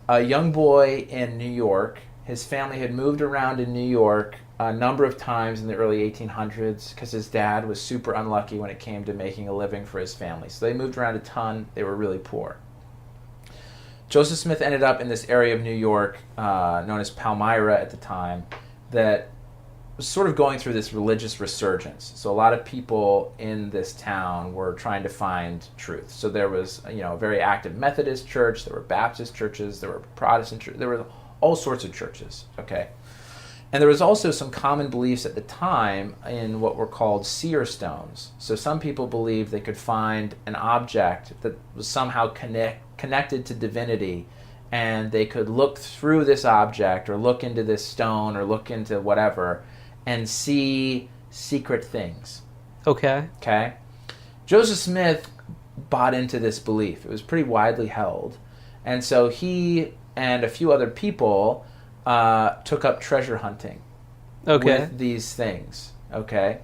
young boy in New York. His family had moved around in New York a number of times in the early 1800s because his dad was super unlucky when it came to making a living for his family. So they moved around a ton. They were really poor. Joseph Smith ended up in this area of New York known as Palmyra at the time that was sort of going through this religious resurgence. So a lot of people in this town were trying to find truth. So there was a very active Methodist church, there were Baptist churches, there were Protestant churches, there were all sorts of churches, okay? And there was also some common beliefs at the time in what were called Seer Stones. So some people believed they could find an object that was somehow connected to divinity, and they could look through this object or look into this stone or look into whatever and see secret things. Okay. Okay? Joseph Smith bought into this belief. It was pretty widely held. And so he and a few other people took up treasure hunting with these things. Okay?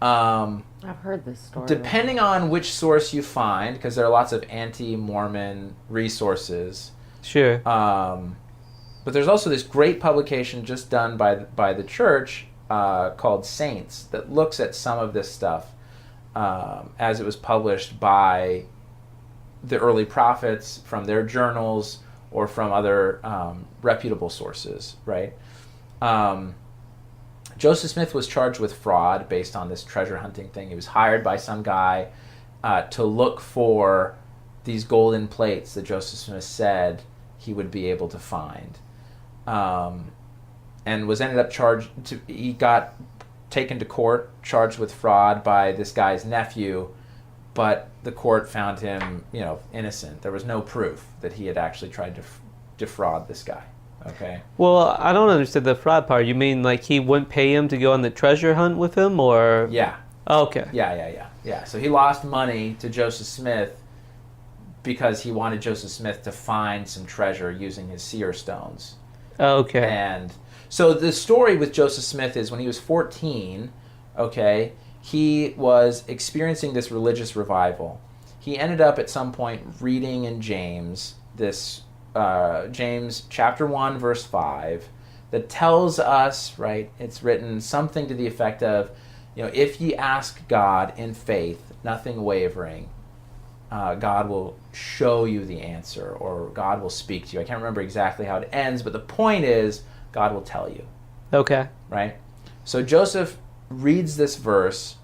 I've heard this story. Depending on which source you find, because there are lots of anti-Mormon resources. Sure. But there's also this great publication just done by the church called Saints that looks at some of this stuff as it was published by the early prophets from their journals or from other reputable sources, right? Joseph Smith was charged with fraud based on this treasure hunting thing. He was hired by some guy to look for these golden plates that Joseph Smith said he would be able to find. And was ended up he got taken to court, charged with fraud by this guy's nephew, but the court found him, innocent. There was no proof that he had actually tried to defraud this guy. Okay. Well, I don't understand the fraud part. You mean like he wouldn't pay him to go on the treasure hunt with him, or? Yeah. Oh, okay. Yeah. So he lost money to Joseph Smith because he wanted Joseph Smith to find some treasure using his Seer Stones. Okay. And so the story with Joseph Smith is when he was 14, okay, he was experiencing this religious revival. He ended up at some point reading in James, this James chapter 1, verse 5, that tells us, right, it's written something to the effect of, if ye ask God in faith, nothing wavering, God will show you the answer, or God will speak to you. I can't remember exactly how it ends, but the point is, God will tell you. Okay. Right? So Joseph reads this verse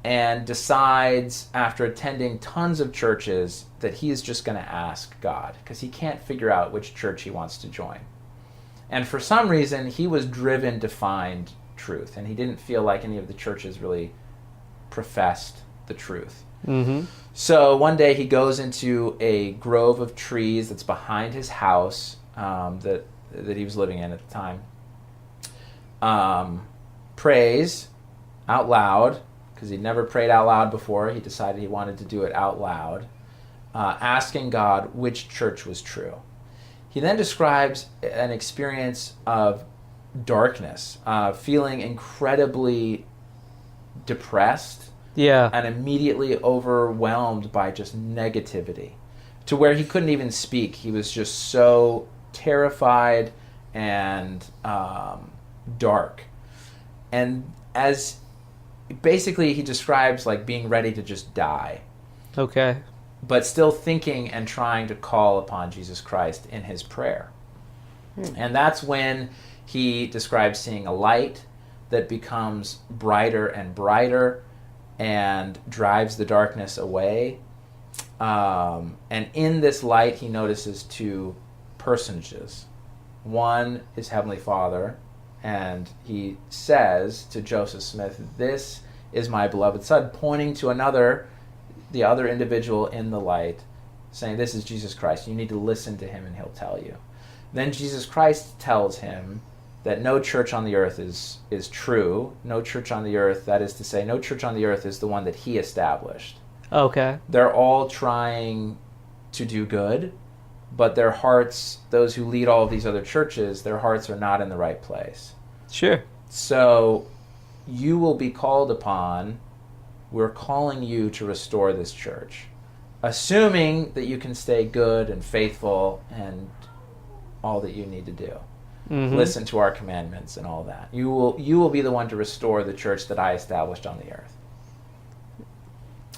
and decides, after attending tons of churches, that he's just going to ask God, because he can't figure out which church he wants to join. And for some reason, he was driven to find truth, and he didn't feel like any of the churches really professed the truth. Mm-hmm. So one day he goes into a grove of trees that's behind his house that he was living in at the time. Prays out loud, because he'd never prayed out loud before. He decided he wanted to do it out loud, asking God which church was true. He then describes an experience of darkness, feeling incredibly depressed, and immediately overwhelmed by just negativity, to where he couldn't even speak. He was just so terrified and dark. And as basically he describes like being ready to just die. Okay. But still thinking and trying to call upon Jesus Christ in his prayer. And that's when he describes seeing a light that becomes brighter and brighter and drives the darkness away. And in this light, he notices two personages. One is Heavenly Father, and he says to Joseph Smith, "This is my beloved son," pointing to the other individual in the light, saying, "This is Jesus Christ. You need to listen to him and he'll tell you." Then Jesus Christ tells him that no church on the earth is true. No church on the earth, that is to say, no church on the earth is the one that he established. Okay. They're all trying to do good, but their hearts, those who lead all of these other churches, their hearts are not in the right place. Sure. So you will be called upon. We're calling you to restore this church, assuming that you can stay good and faithful and all that you need to do. Mm-hmm. Listen to our commandments and all that. You will be the one to restore the church that I established on the earth.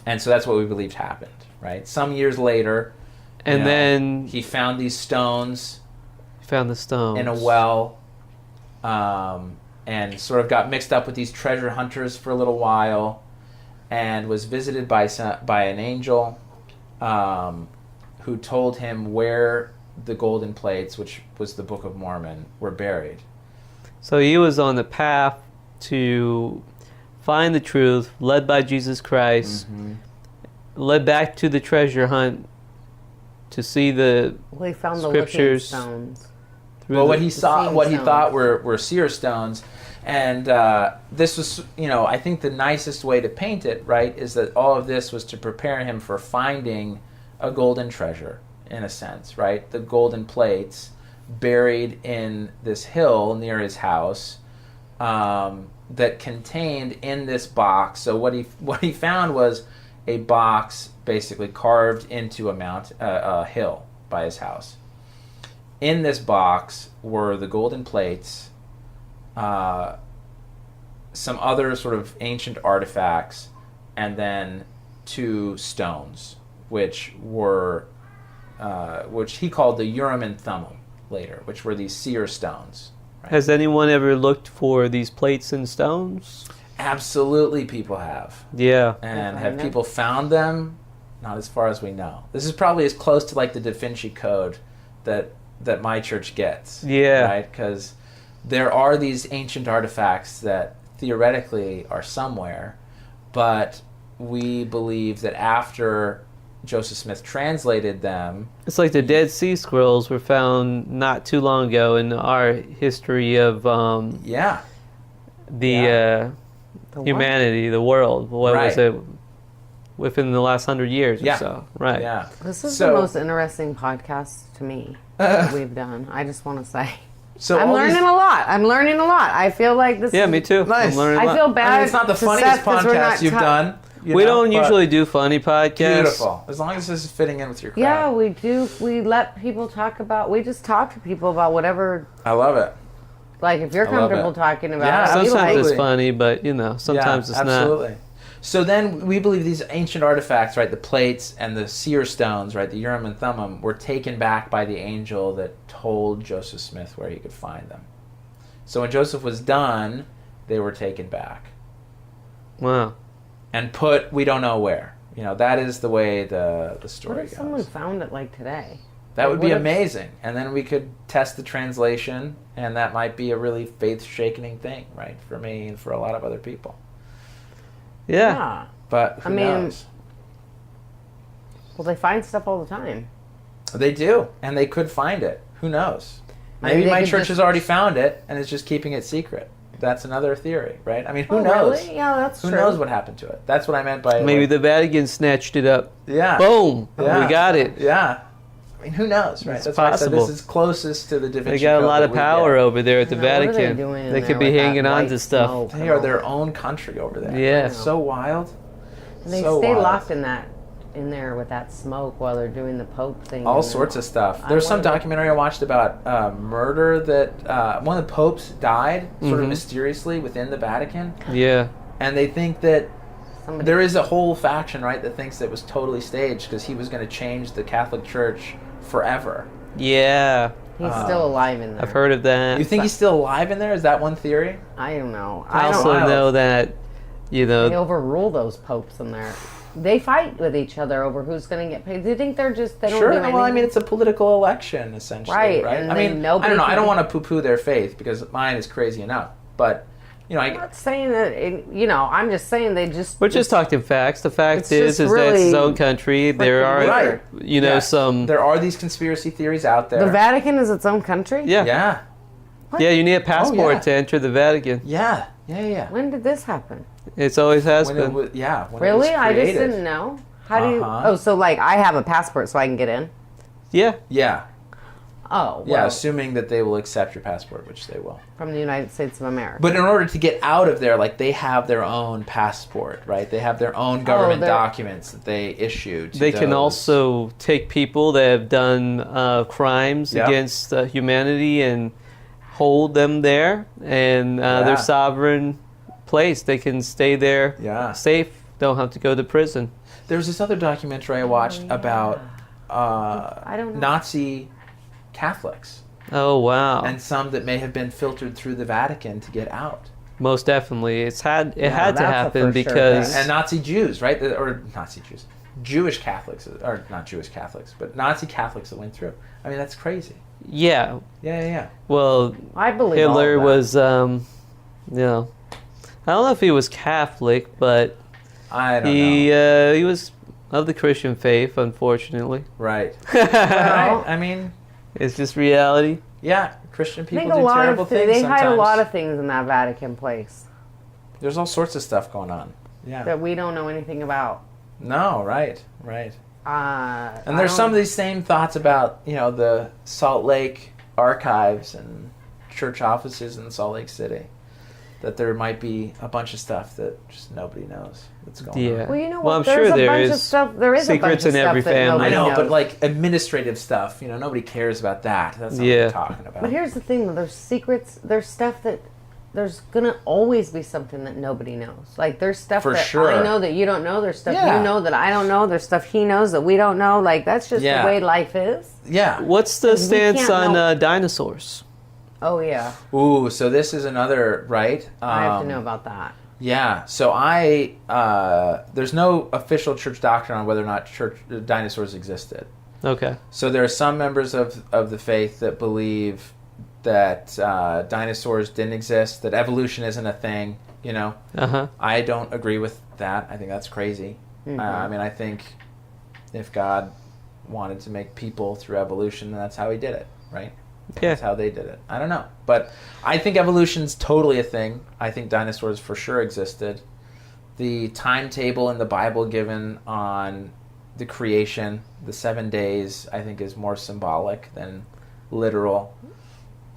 And so that's what we believed happened, right? Some years later, and then he found these stones. Found the stones in a well, and sort of got mixed up with these treasure hunters for a little while, and was visited by an angel who told him where the golden plates, which was the Book of Mormon, were buried. So he was on the path to find the truth, led by Jesus Christ, led back to the treasure hunt to see the he found scriptures. The looking stones. Well, what he thought were seer stones. And this was, I think the nicest way to paint it, right, is that all of this was to prepare him for finding a golden treasure, in a sense, right? The golden plates buried in this hill near his house that contained in this box. So what he found was a box basically carved into a hill by his house. In this box were the golden plates, some other sort of ancient artifacts, and then two stones, which he called the Urim and Thummim later, which were these seer stones. Right? Has anyone ever looked for these plates and stones? Absolutely, people have. Yeah. And have people found them? Not as far as we know. This is probably as close to like the Da Vinci Code that my church gets. Yeah. Right? Because there are these ancient artifacts that theoretically are somewhere, but we believe that after Joseph Smith translated them... It's like the Dead Sea Scrolls were found not too long ago in our history of humanity, the world. What was it? Within the last 100 years or so. Right. Yeah. This is the most interesting podcast to me that we've done. I just want to say. So I'm learning a lot. I feel like this me too. Nice. I'm learning a lot. I feel bad. It's not the funniest podcast you've done. We don't usually do funny podcasts. Beautiful. As long as this is fitting in with your crowd. Yeah, we do. We let people talk about... We just talk to people about whatever... I love it. Like, if you're I love comfortable it. talking about Yeah, it, Sometimes absolutely. it's funny, but sometimes it's absolutely. not. So then we believe these ancient artifacts, right, the plates and the seer stones, right, the Urim and Thummim, were taken back by the angel that told Joseph Smith where he could find them. So when Joseph was done, they were taken back Wow. and put, we don't know where. That is the way the story what if goes. someone found it like today? That would be What if- amazing. And then we could test the translation, and that might be a really faith-shakening thing, right, for me and for a lot of other people. Yeah. But who knows? Well, they find stuff all the time. They do, and they could find it. Who knows? Maybe they my could church just- has already found it and is just keeping it secret. That's another theory, right? I mean, who Oh, knows? really? Yeah, that's Who true. knows what happened to it? That's what I meant by Maybe the Vatican snatched it up. yeah, Boom. Yeah. We got it. yeah. I mean, who knows, right? It's That's why I said possible. this is closest to the Da They Vinci got a Code lot that of we power get. over there at the Now, what are they Vatican. doing in They there could be with that hanging on white to stuff. smoke? They are their own country over there. Yeah. It's so wild. And they So stay wild. locked in there with that smoke while they're doing the Pope thing. All and sorts of stuff. I There's some wonder- documentary I watched about murder that one of the popes died sort of Mhm. mysteriously within the Vatican, Yeah. and they think that Somebody- there is a whole faction, right, that thinks that it was totally staged because he was going to change the Catholic Church forever. Yeah. He's still alive in there. I've heard of that. You think he's still alive in there? Is that one theory? I don't know. I I don't also wild. know that, They know, overrule those popes in there. They fight with each other over who's going to get paid. Do you think they're just they don't Sure. do anything? Well, I mean, it's a political election, essentially, Right, right? and I then mean, nobody I don't know. I can- don't want to poo-poo their faith because mine is crazy enough. But, I'm not saying that. I'm just saying they just. we're just talking facts. The fact It's is just that it's his really own country. There are, freaking Right. Yeah. some. There are these conspiracy theories out there. The Vatican is its own country. Yeah. Yeah. Yeah, you need a passport yeah. to enter the Vatican. Yeah. Yeah. When did this happen? It's always has When been. it was, yeah. When Really? It was I just created. didn't know. How do you? Uh-huh. Oh, so like I have a passport, so I can get in. Yeah. Yeah. Oh, Yeah, well, assuming that they will accept your passport, which they will. from the United States of America. But in order to get out of there, like they have their own passport, right? They have their own government they're- documents that they issue. To They can those. also take people that have done crimes Yeah. against humanity and hold them there, and Yeah. their sovereign place. They can stay there Yeah. safe. Don't have to go to prison. There was this other documentary I watched about I don't know. Nazi Catholics Oh wow! and some that may have been filtered through the Vatican to get out. Most definitely, it had to that's a happen for sure because thing. And Nazi Jews, right? Or Nazi Jews. Jewish Catholics, or not Jewish Catholics, but Nazi Catholics that went through. I mean, that's crazy. yeah. Yeah. Well, I believe Hitler all of that. was, I don't know if he was Catholic, but I don't know. he was of the Christian faith, unfortunately. Right. Well, Right. I mean, It's just reality. yeah, Christian I people think a do lot terrible of things they hide a sometimes. lot of things in that Vatican place There's all sorts of stuff going on. Yeah. that we don't know anything about. No, right. And there's I some of don't- these same thoughts about, the Salt Lake archives and church offices in Salt Lake City. That there might be a bunch of stuff that just nobody knows that's going Yeah. on. Well, you know Well, what? I'm There's sure a there bunch of is stuff. There is secrets a bunch in of every stuff that family. I nobody know, knows. but like administrative stuff, nobody cares about that. That's not Yeah. what I'm talking about. But here's the thing: though, there's secrets. There's stuff that there's gonna always be something that nobody knows. Like there's stuff For that sure. I know that you don't know. There's stuff Yeah. you know that I don't know. There's stuff he knows that we don't know. Like that's just Yeah. the way life is. Yeah. What's the We stance can't on know. dinosaurs? Oh yeah, Ooh, so this is another, right? I have to know about that. Yeah, so there's no official church doctrine on whether or not dinosaurs existed. Okay. So there are some members of the faith that believe that dinosaurs didn't exist, that evolution isn't a thing, Uh-huh. I don't agree with that. I think that's crazy. I mean, I think if God wanted to make people through evolution, then that's how he did it, right? Yeah. That's how they did it. I don't know. But I think evolution's totally a thing. I think dinosaurs for sure existed. The timetable in the Bible given on the creation, the 7 days, I think is more symbolic than literal.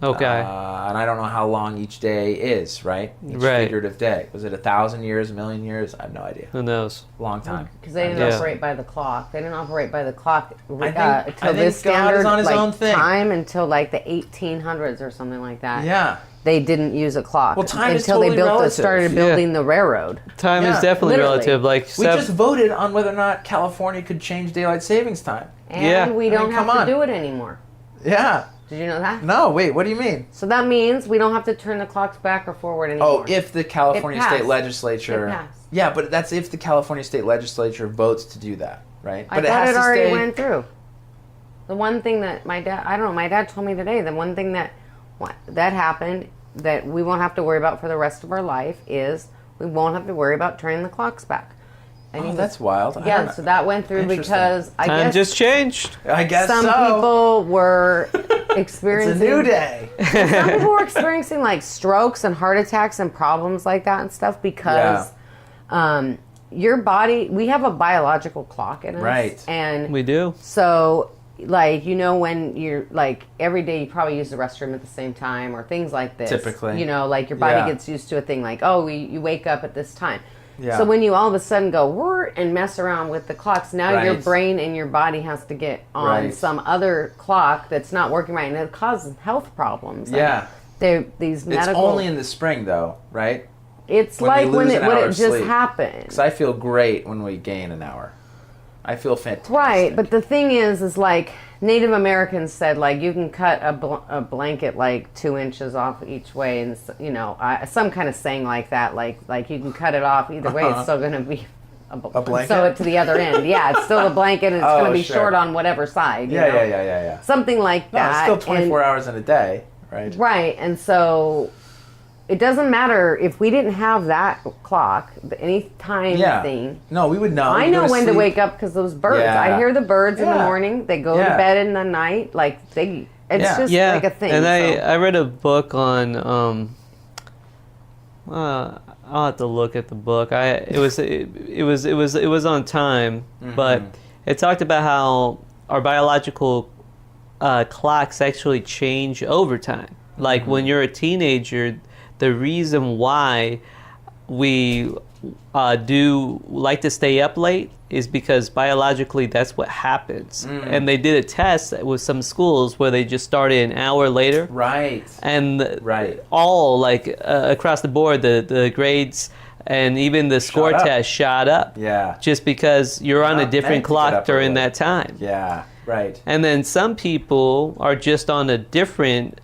Okay. And I don't know how long each day is, right? Each Right. figurative day. Was it 1,000 years, 1,000,000 years? I have no idea. Who knows? Long time. Because they didn't Yeah. operate by the clock. They didn't operate by the clock I until think this God standard is on his own thing. time until like the 1800s or something like that. Yeah. they didn't use a clock Well, time is until totally relative. started building the railroad. Time is Yeah, definitely literally. relative. Like We Seth- just voted on whether or not California could change daylight savings time. And Yeah. we don't come have on. to do it anymore. Yeah. Did you know that? No, wait, what do you mean? So that means we don't have to turn the clocks back or forward Oh, anymore. if the California It state passed. legislature. It passed. Yeah, but that's if the California state legislature votes to do that, right? I But thought has it to already stay. went through. The one thing that my dad told me today, the one thing that happened that we won't have to worry about for the rest of our life is we won't have to worry about turning the clocks back. And Oh, that's wild. I yeah, don't so that went through Interesting. because I time guess just changed. I guess some so. people were It's experiencing a new day. some people were experiencing like strokes and heart attacks and problems like that and stuff because your body, we have a biological clock in us. Right. And We do. so, like, you know, when you're, like, every day you probably use the restroom at the same time or things like this. Typically. You know, like, your body Yeah. gets used to a thing like, oh, you wake up at this time. Yeah. So when you all of a sudden go, whir, and mess around with the clocks, now your Right. brain and your body has to get on Right. some other clock that's not working right, and it causes health problems. Yeah. These It's medical... only in the spring, though, right? It's when like we when lose it an hour of just sleep. happened. Because I feel great when we gain an hour. I feel fantastic. Right, but the thing is like Native Americans said, like you can cut a blanket like 2 inches off each way, and you know, some kind of saying like that, like you can cut it off either way. It's still going to be a blanket? Sew it to the other end. Yeah, it's still a blanket, and it's Oh, going to be sure. short on whatever side. You Yeah, know? yeah. Something like No, it's that. still 24 and, hours in a day, right? Right, and so it doesn't matter if we didn't have that clock, any time Yeah. thing. No, we would know. I You go know to when to sleep. wake up because those birds. Yeah. I hear the birds in the Yeah. morning. They go Yeah. to bed in the night. Like it's Yeah. just Yeah, like a thing. and so. I read a book on. I'll have to look at the book. It was on time, but it talked about how our biological clocks actually change over time. Like when you're a teenager, the reason why we do like to stay up late is because biologically that's what happens. And they did a test with some schools where they just started an hour later. Right. And Right. all like across the board, the grades and even the score up. test shot up. Yeah. Just because you're on a Not different meant to get clock up during early. that time. Yeah. Right. And then some people are just on a different,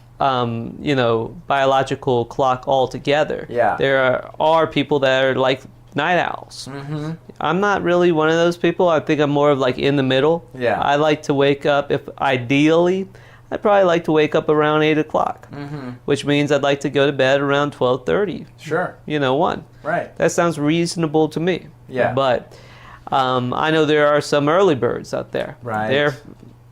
biological clock altogether. Yeah. There are people that are like night owls. Mm-hmm. I'm not really one of those people. I think I'm more of like in the middle. Yeah. I like to wake up, ideally, I'd probably like to wake up around 8 o'clock, which means I'd like to go to bed around 12:30. Sure. 1. Right. That sounds reasonable to me. Yeah. But I know there are some early birds out there. Right.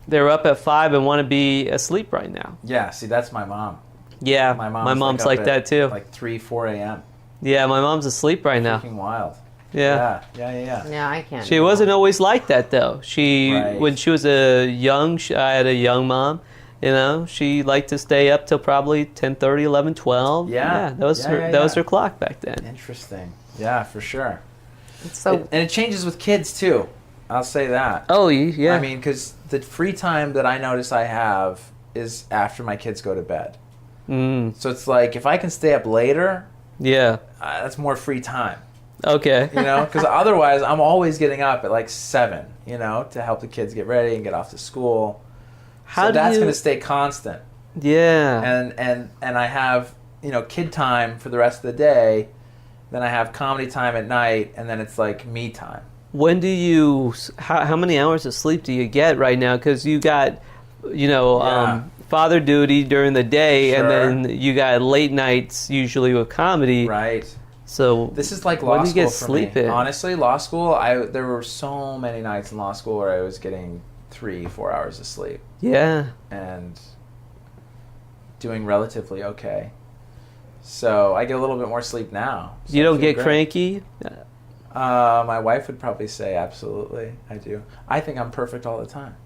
They're up at 5 and want to be asleep right now. Yeah. See, that's my mom. Yeah, My my mom's up like at, that too. Like 3, 4 a.m. Yeah, my mom's asleep right now. Freaking wild. Yeah. Yeah. Yeah, I can't. She do wasn't that. always like that though. Right. When she was I had a young mom. She liked to stay up till probably 10:30, 11, 12. Yeah. that was Yeah, that was yeah. her clock back then. Interesting. Yeah, for sure. So And it changes with kids too. I'll say that. Oh, yeah. I mean, because the free time that I notice I have is after my kids go to bed. So it's like if I can stay up later, yeah. that's more free time. Okay. Because otherwise I'm always getting up at like 7, to help the kids get ready and get off to school. How so do that's you? going to stay constant. Yeah. And I have, kid time for the rest of the day. Then I have comedy time at night, and then it's like me time. When do you? How many hours of sleep do you get right now? Because you got, father duty during the day, Sure. and then you got late nights usually with comedy. Right. So This is like when law do you school get for sleep me. in? Honestly, law school, there were so many nights in law school where I was getting 3-4 hours of sleep Yeah. and doing relatively okay. So I get a little bit more sleep now. So You I don't feel get great. cranky. My wife would probably say absolutely. I do. I think I'm perfect all the time.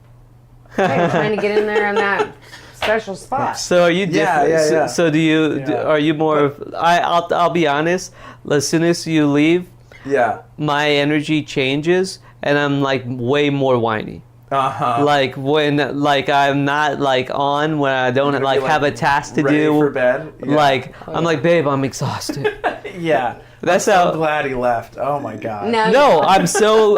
I'm trying to get in there in that special spot. So are you Yeah, different? yeah, yeah. So do you? Yeah. Are you more of? I'll be honest. As soon as you leave, Yeah. my energy changes, and I'm like way more whiny. Like when like I'm not like on when I don't like have a task to ready do for bed. Yeah. Like I'm like, babe, I'm exhausted. Yeah. That's I'm so how glad he left. Oh my god. No, I'm so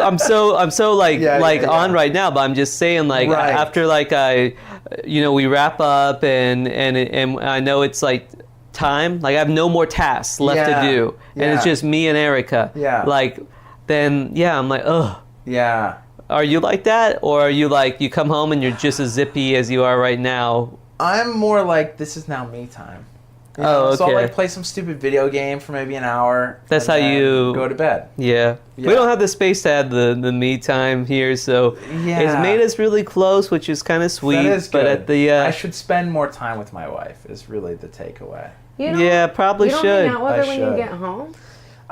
like on right now, but I'm just saying like Right. after like we wrap up and I know it's like time, like I have no more tasks left to do, and it's just me and Ericka. Yeah. Like then I'm like, ugh. Yeah. Are you like that, or are you like you come home and you're just as zippy as you are right now? I'm more like this is now me time. You Oh, know? okay. So I'll like play some stupid video game for maybe an hour. That's and how then you go to bed. Yeah. We don't have the space to have the me time here, so Yeah. it's made us really close, which is kind of sweet. That is good. But at the I should spend more time with my wife. Is really the takeaway. probably you don't should. hang out with I her when you should. get home?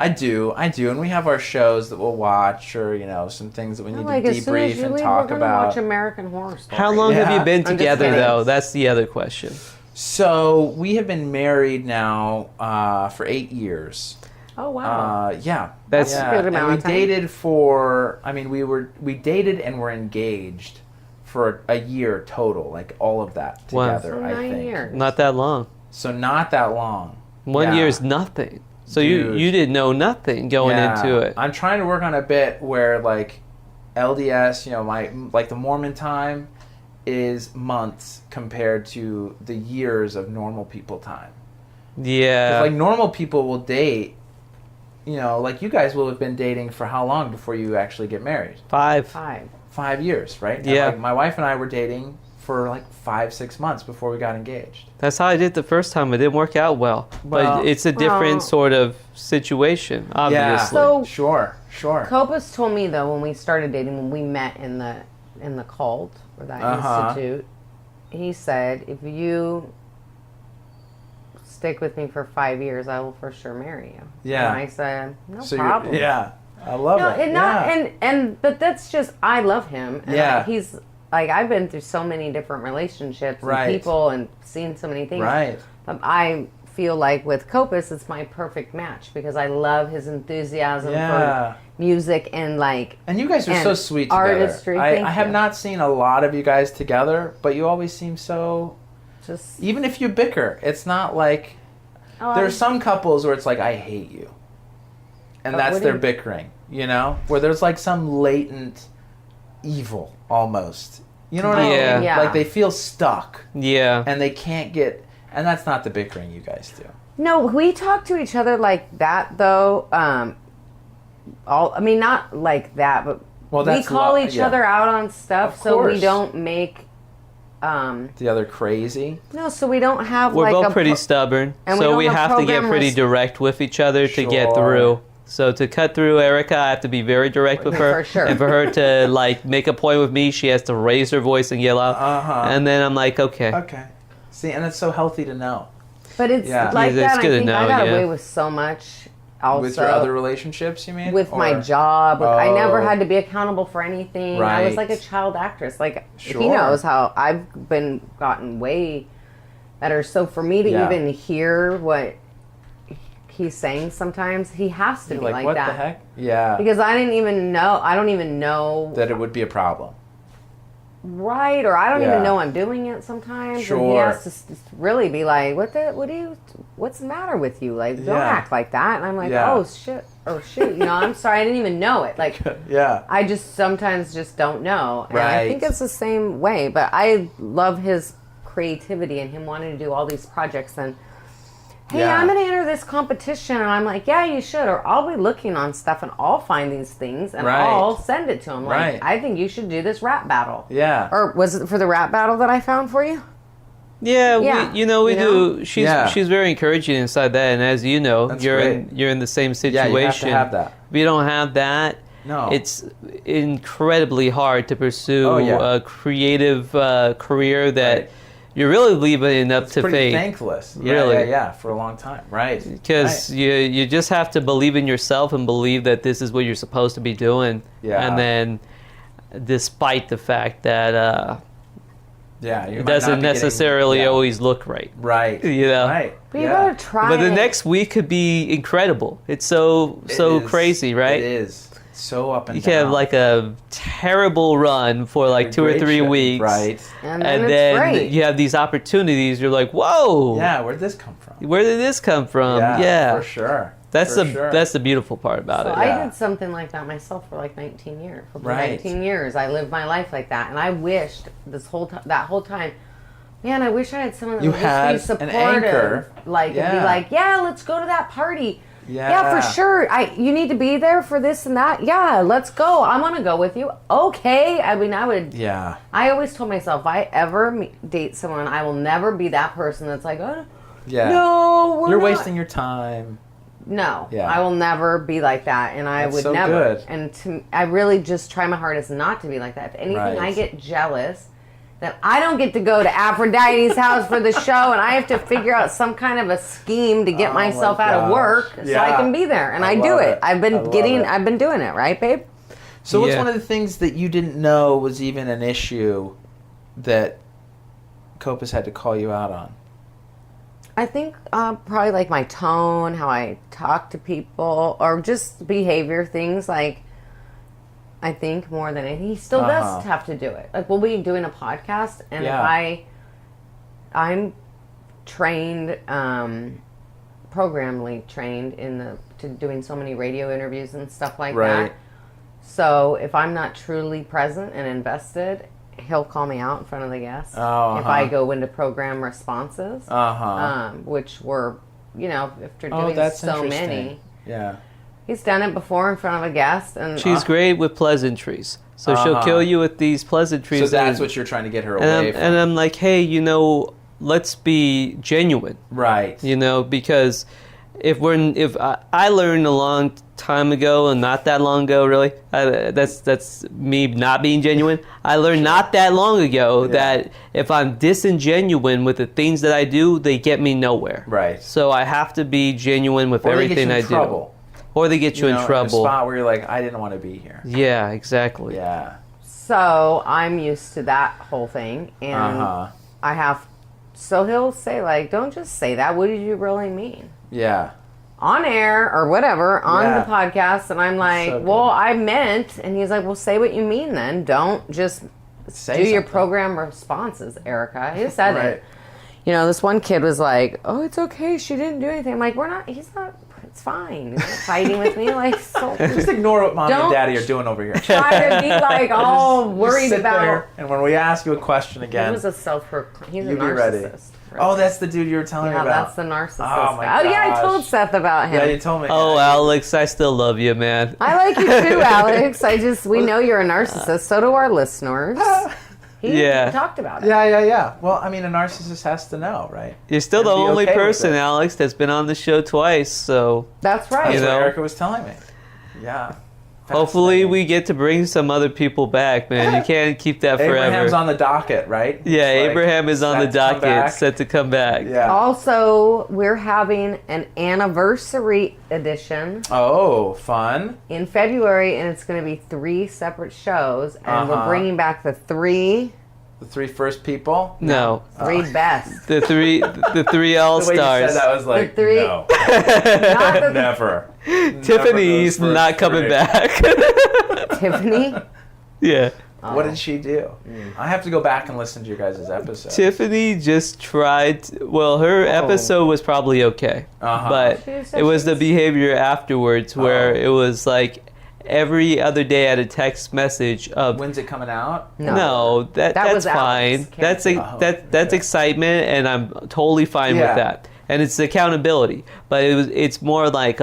I do, and we have our shows that we'll watch, or some things that we need Like to as soon as debrief you and leave, talk we're gonna about. watch American Horror Story. How long have you been I'm just together, kidding. though? That's the other question. So we have been married now for 8 years. Oh wow. Yeah, That's a good amount and we of time. dated for. I mean, we dated and were engaged for a year total, like all of that Wow. together. So I 9 think years. Not that long. so. Not that long. 1 Yeah. year is nothing. So Dude. you didn't know nothing going into it. I'm trying to work on a bit where like L.D.S. My like the Mormon time is months compared to the years of normal people time. 'Cause, Yeah. like normal people will date. Like you guys will have been dating for how long before you actually get married? 5. 5 years, right? Yeah. And, like, my wife and I were dating for like 5-6 months before we got engaged. That's how I did the first time. It didn't work out well. Well- But it's a different sort of situation, obviously. So- Sure. Copus told me though when we started dating, when we met in the cult or that institute, he said, if you stick with me for 5 years, I will for sure marry you. Yeah. And I said, no So problem. yeah. I love No, it. and not but that's just I love him. And Yeah. he's like I've been through so many different relationships and Right. people and seen so many things. Right. I feel like with Copus, it's my perfect match because I love his enthusiasm Yeah. for music and like. And you guys are and so sweet together. artistry. I Thank have you. not seen a lot of you guys together, but you always seem so. Just Even if you bicker, it's not like. There's some couples where it's like, I hate you. And that's what do their you- bickering, Where there's like some latent evil almost. You know what I Yeah. mean? Yeah. Like they feel stuck Yeah. and they can't get. And that's not the bickering you guys do. No, we talk to each other like that though. Not like that, but Well, we that's call lo- each yeah. other out on stuff, Of so we course. don't make. The other crazy. No, so we don't have We're like both a pretty stubborn, and we so don't we have have to get pretty programmers. direct with each other to get Sure. through. So to cut through Ericka, I have to be very direct with her. For sure. And for her to like make a point with me, she has to raise her voice and yell out. Uh-huh. And then I'm like, okay. Okay. See, and it's so healthy to know. But it's Yeah. like It's that. And good I to think I know, got yeah. away with so much. Also, With your other relationships, you mean? with my Or- job, I never Oh. had to be accountable for anything. I was Right. like a child actress. Like Sure. he knows how I've gotten way better. So for me to Yeah. even hear what he's saying, sometimes he has to You're be like, like what that. the heck? Yeah. Because I don't even know That it would be a problem. right, or I don't Yeah. even know I'm doing it sometimes. And he Sure. has to really be like, what's the matter with you? Like, don't Yeah. act like that. And I'm like, Yeah. oh shit, or shoot, I'm sorry, I didn't even know it. Like, Yeah. I just sometimes just don't know. And I think Right. it's the same way, but I love his creativity and him wanting to do all these projects and hey, Yeah. I'm going to enter this competition. And I'm like, yeah, you should. Or I'll be looking on stuff and I'll find these things and Right. I'll send it to him. Like, Right. I think you should do this rap battle. Yeah. Or was it for the rap battle that I found for you? Yeah, Yeah. we You do. She's Yeah. she's very encouraging inside that, and as you know, That's you're great. you're in the same Yeah, situation. you have to have that. If you don't have that, No. it's incredibly hard to pursue Oh, yeah. a creative career that Right. you're really leaving it up It's to pretty fate. thankless. Yeah, Really. yeah, for a long time. Right. Because Right. you just have to believe in yourself and believe that this is what you're supposed to be doing. Yeah. And then, despite the fact that Yeah. You it might not doesn't be getting- necessarily yeah. always look right. Right. You know? Right. But you yeah. gotta try But the it. next week could be incredible. It's so It is. crazy, right? It is. So up and You down. can have like a terrible run for like 2 or 3 weeks. Right. And And it's then great. you have these opportunities. You're like, whoa. Yeah, where'd this come from? Where did this come from? For sure. That's For the sure. that's the beautiful part about So it. I did something like that myself for like 19 years. For Right. 19 years, I lived my life like that, and I wished that whole time, man, I wish I had someone that You would had just be an supportive, anchor. like and be Yeah. like, yeah, let's go to that party. Yeah. Yeah, for sure. You need to be there for this and that. Yeah, let's go. I want to go with you. Okay. I mean, Yeah. I always told myself, if I ever date someone, I will never be that person that's like, oh, Yeah. no, You're not. wasting your time. No, Yeah. I will never be like that, and I That's would so never. good. And I really just try my hardest not to be like that. If anything, Right. I get jealous that I don't get to go to Aphrodite's house for the show, and I have to figure out some kind of a scheme to get Oh my myself out of gosh. work so I Yeah. can be there. And I I do love it. it. I've I been love getting. it. I've been doing it, right, babe? So what's Yeah. one of the things that you didn't know was even an issue that Copus had to call you out on? I think probably like my tone, how I talk to people, or just behavior things. Like, I think more than anything, he still does have to do it. Like, we'll be doing a podcast, and Yeah. I'm trained, programmally trained to doing so many radio interviews and stuff like Right. that. So if I'm not truly present and invested, he'll call me out in front of the guests. Oh, If I go into program responses, Uh-huh. which were, after Oh, doing that's so interesting. many, Yeah. he's done it before in front of a guest, and She's great with pleasantries. So she'll kill you with these pleasantries. So that's and- what you're trying to get her and away I'm, from. and I'm like, hey, let's be genuine. Right. Because if I learned a long time ago, and not that long ago, really, that's me not being genuine. I learned not that long ago that if I'm disingenuine with the things that I do, they get me nowhere. Right. So I have to be genuine with Or they everything get you I in trouble. do. Or they get you in In a trouble. spot where you're like, I didn't want to be here. Yeah, exactly. Yeah. so I'm used to that whole thing, and I have. So he'll say like, "Don't just say that. What did you really mean?" Yeah. On air or whatever on Yeah. the podcast, and I'm like, So good. well, I meant, and he's like, well, say what you mean then. Don't just Say do your something. program responses, Ericka. He said Right. it. This one kid was like, oh, it's okay, she didn't do anything. I'm like, he's not, it's fine. He's not fighting with me. Like, so Just ignore what mom and Don't daddy are doing over here. try to be like all worried Sit about. there, and when we ask you a question He again, was a he's a you be ready. narcissist. Oh, that's the dude you were telling me Yeah, about. that's the narcissist Oh, my guy. Oh, yeah, I gosh. told Seth about him. Yeah, you told me. Oh, Yeah. Alex, I still love you, man. I like you too, Alex. We know you're a narcissist. So do our listeners. He Yeah. talked about it. Yeah. Well, I mean, a narcissist has to know, right? You're still the And be only okay with person, it. Alex, that's been on the show twice. So That's right. That's You know? what Ericka was telling me. Yeah. hopefully we get to bring some other people back, man. You can't keep that forever. Abraham's on the docket, right? Yeah, It's like, Abraham is on the set to come docket, back. set to come back. Yeah. Also, we're having an anniversary edition Oh, fun. in February, and it's going to be 3 separate shows, and we're bringing back the three The 3 first people. No, best. the three all The way you said stars. that was like, The 3 no, not the never. Tiffany's Never those not first coming 3. back. Tiffany. Yeah. What did she do? I have to go back and listen to your guys' episode. Tiffany just tried. Her episode was probably okay, but She said it was she the was- behavior afterwards where it was like every other day I had a text message of When's it coming out? no, That that's was Alex fine. That's Campbell. that's excitement, and I'm totally fine Yeah. with that. And it's accountability, but it's more like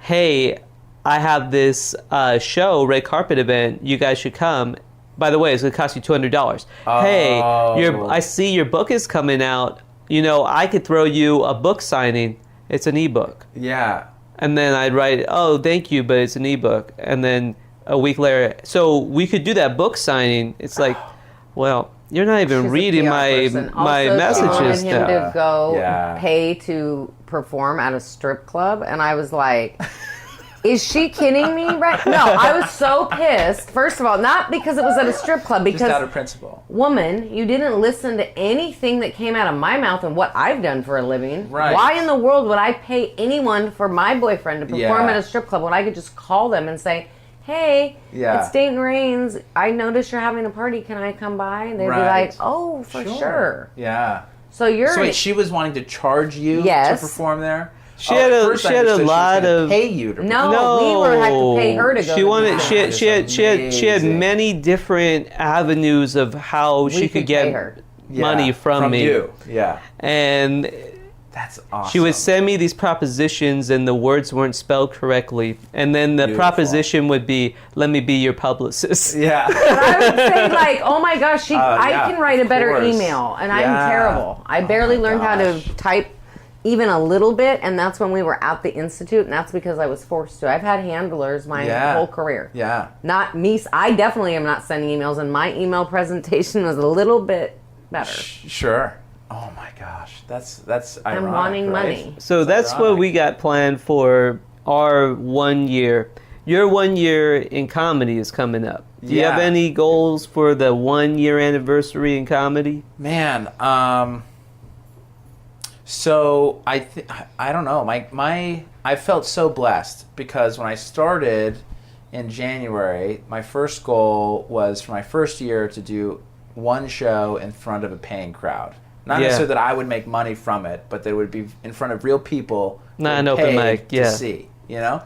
hey, I have this show, red carpet event. You guys should come. By the way, it's going to cost you $200. Hey, I see your book is coming out. I could throw you a book signing. It's an ebook. Yeah. And then I'd write, oh, thank you, but it's an ebook. And then a week later, so we could do that book signing. It's like, well, you're not even She's a reading PR my person. my Also, messages she wanted him now. to go Yeah. pay to perform at a strip club, and I was like, is she kidding me right no, I was so pissed. First of all, not because it was at a strip club, Just out because of principle. woman, you didn't listen to anything that came out of my mouth and what I've done for a living. Right. Why in the world would I pay anyone for my boyfriend to perform Yeah. at a strip club when I could just call them and say, hey, Yeah. it's Dayton Rains. I noticed you're having a party. Can I come by? And they'd be Right. like, oh, for sure. Yeah. So you're... So wait, she was wanting to charge you Yes. to perform there? She had a First I understood she was lot gonna of pay you to perform. No, we had to pay her to go. She to wanted. the She had amazing. many different avenues of how she could pay get her. money from me. you. Yeah. And That's awesome. she would send me these propositions, and the words weren't spelled correctly. And then the Beautiful. proposition would be, "Let me be your publicist." Yeah. But I would say, like, oh my gosh, I yeah, can write a of better course. email, and I'm Yeah. terrible. I barely my learned how to gosh. type even a little bit, and that's when we were at the Institute, and that's because I was forced to. I've had handlers my whole career. Yeah. Not me. I definitely am not sending emails, and my email presentation was a little bit better. Sure. Oh my gosh. That's ironic, I'm wanting right? money. So that's what ironic. we got planned for our 1 year. Your 1 year in comedy is coming up. Do you have Yeah. any goals for the 1 year anniversary in comedy? Man, so I don't know. I felt so blessed because when I started in January, my first goal was for my first year to do one show in front of a paying crowd. Not Yeah. necessarily that I would make money from it, but that it would be in front of real people. Not who an open paid mic, yeah. To see, you know?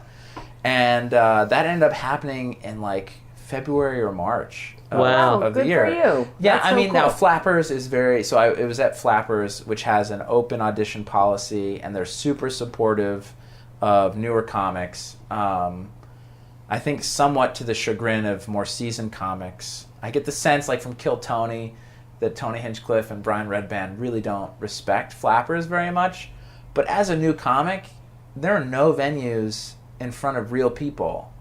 And that ended up happening in like February or March. Wow. Of the Good year. for you. Yeah, That's I so mean, now cool. Flappers is very... So it was at Flappers, which has an open audition policy, and they're super supportive of newer comics. I think somewhat to the chagrin of more seasoned comics. I get the sense, like from Kill Tony, that Tony Hinchcliffe and Brian Redband really don't respect Flappers very much. But as a new comic, there are no venues in front of real people.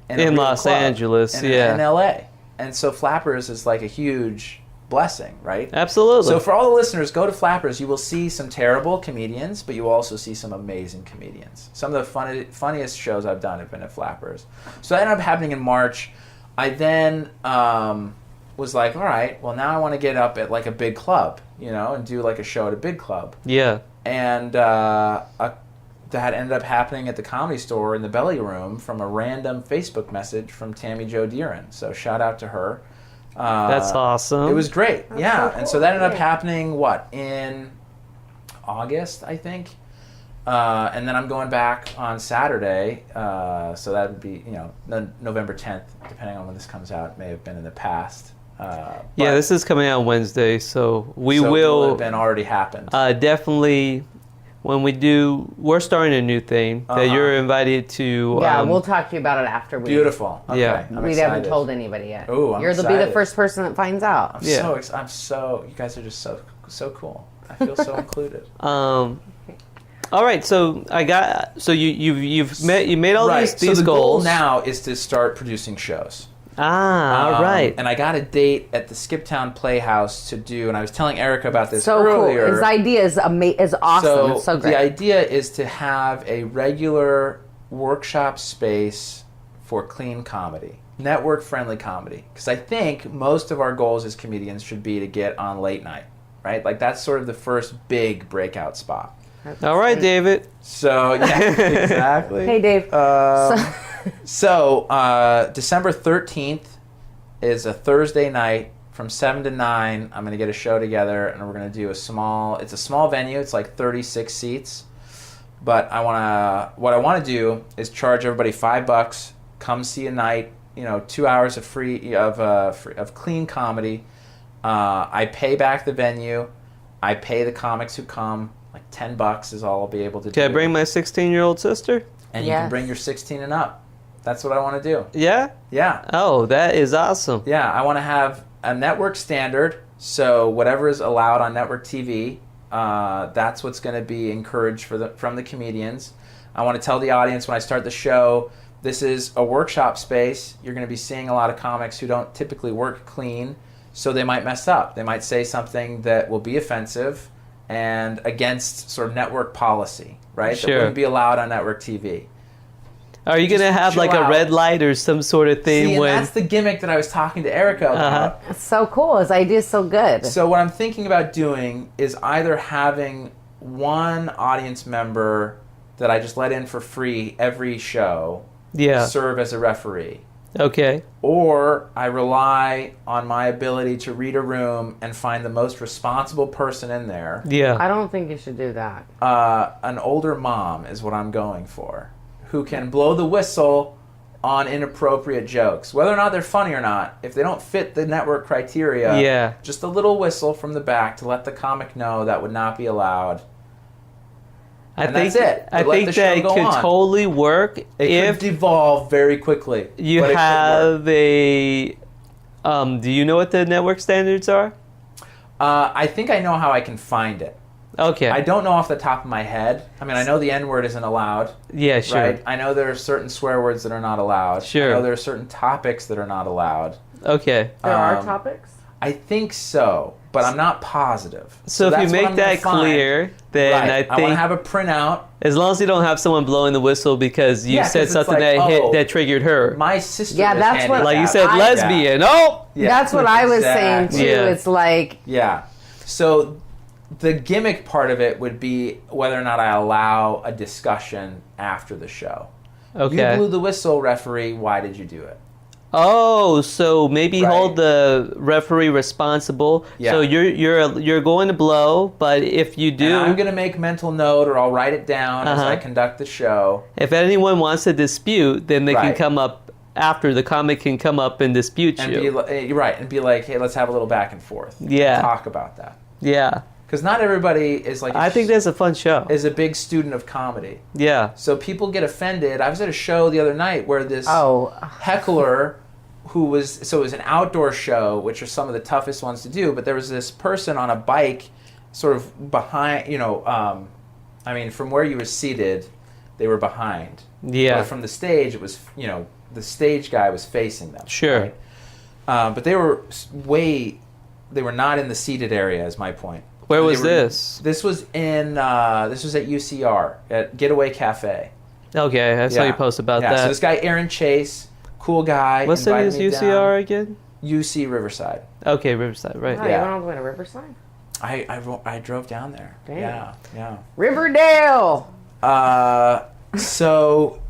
In a In real Los club Angeles, in yeah. LA. And so Flappers is like a huge blessing, right? Absolutely. So for all the listeners, go to Flappers. You will see some terrible comedians, but you will also see some amazing comedians. Some of the funniest shows I've done have been at Flappers. So that ended up happening in March. I then was like, all right, well now I want to get up at like a big club, you know, and do like a show at a big club. yeah. And that ended up happening at the Comedy Store in the Belly Room from a random Facebook message from Tammy Jo Deeren. So shout out to her. That's awesome. It was great, yeah. so And so cool. that ended up Great. happening, in August, I think. And then I'm going back on Saturday. So that would be, November 10th, depending on when this comes out. It may have been in the past. Yeah, But- this is coming out Wednesday, so we so it will have been already happened. definitely, when we do, we're starting a new thing that you're invited to. Yeah, we'll talk to you about it after we... Beautiful. Okay, Yeah. I'm We excited. haven't told anybody yet. Ooh, I'm You'll be the excited. first person that finds out. Yeah. You guys are just so cool. I feel so included. All right, so you've made all Right. these so the goals goal now is to start producing shows. all right. And I got a date at the Skiptown Playhouse to do, and I was telling Erica about this So earlier. cool. His idea is awesome. It's so great. the idea is to have a regular workshop space for clean comedy, network-friendly comedy. Because I think most of our goals as comedians should be to get on late night, right? Like that's sort of the first big breakout spot. All right, David. So yeah, exactly. Hey, Dave. So December 13th is a Thursday night from 7 to 9. I'm going to get a show together, and we're going to do it's a small venue. It's like 36 seats. But what I want to do is charge everybody $5, come see a night, 2 hours of of clean comedy. I pay back the venue. I pay the comics who come. Like $10 is all I'll be able to do. Can I bring my 16-year-old sister? And you Yes. can bring your 16 and up. That's what I want to do. Yeah? Yeah. Oh, that is awesome. Yeah, I want to have a network standard. So whatever is allowed on network TV, that's what's going to be encouraged from the comedians. I want to tell the audience when I start the show, this is a workshop space. You're going to be seeing a lot of comics who don't typically work clean, so they might mess up. They might say something that will be offensive and against sort of network policy, right? Sure. That wouldn't be allowed on network TV. Are you going to have chill like a out. red light or some sort of thing See, and when... that's the gimmick that I was talking to Ericka about. It's so cool. His idea is so good. So what I'm thinking about doing is either having one audience member that I just let in for free every show Yeah. serve as a referee. Okay. Or I rely on my ability to read a room and find the most responsible person in there. Yeah. I don't think you should do that. An older mom is what I'm going for, who can blow the whistle on inappropriate jokes. Whether or not they're funny or not, if they don't fit the network criteria, just a little whistle from the back to let the comic know that would not be allowed. That's it. I think that it could totally work It could devolve very quickly. You have a... do you know what the network standards are? I think I know how I can find it. Okay. I don't know off the top of my head. I mean, I know the N-word isn't allowed. Yeah, sure. Right? I know there are certain swear words that are not allowed. Sure. I know there are certain topics that are not allowed. Okay. There are topics? I think so, but I'm not positive. So if you make that clear, then I think... I want to have a printout. As long as you don't have someone blowing the whistle because you said something that triggered her. My sister that's what... Like you said, lesbian. Oh! Yeah. That's what I was saying, too. Yeah. It's like... Yeah. So the gimmick part of it would be whether or not I allow a discussion after the show. Okay. You blew the whistle, referee. Why did you do it? Oh, so maybe hold the referee responsible. Yeah. So you're going to blow, but if you do, and I'm going to make mental note, or I'll write it down as I conduct the show. If anyone wants to dispute, then they can come up after the comic can come up and dispute you. You're right, and be like, hey, let's have a little back and forth. Yeah. Talk about that. Yeah. Because not everybody is like... I think that's a fun show. Is a big student of comedy. Yeah. So people get offended. I was at a show the other night where this heckler who was... So it was an outdoor show, which are some of the toughest ones to do, but there was this person on a bike sort of behind, I mean, from where you were seated, they were behind. Yeah. But from the stage, it was, the stage guy was facing them. Sure. Right? But they were they were not in the seated area, is my point. Where was this? This was this was at UCR, at Getaway Cafe. Okay, I saw you post about that. So this guy, Aaron Chase, cool guy. What city is UCR again? UC Riverside. Okay, Riverside, right. Oh, you went all the way to Riverside? I drove down there. Damn. Yeah. Riverdale! So,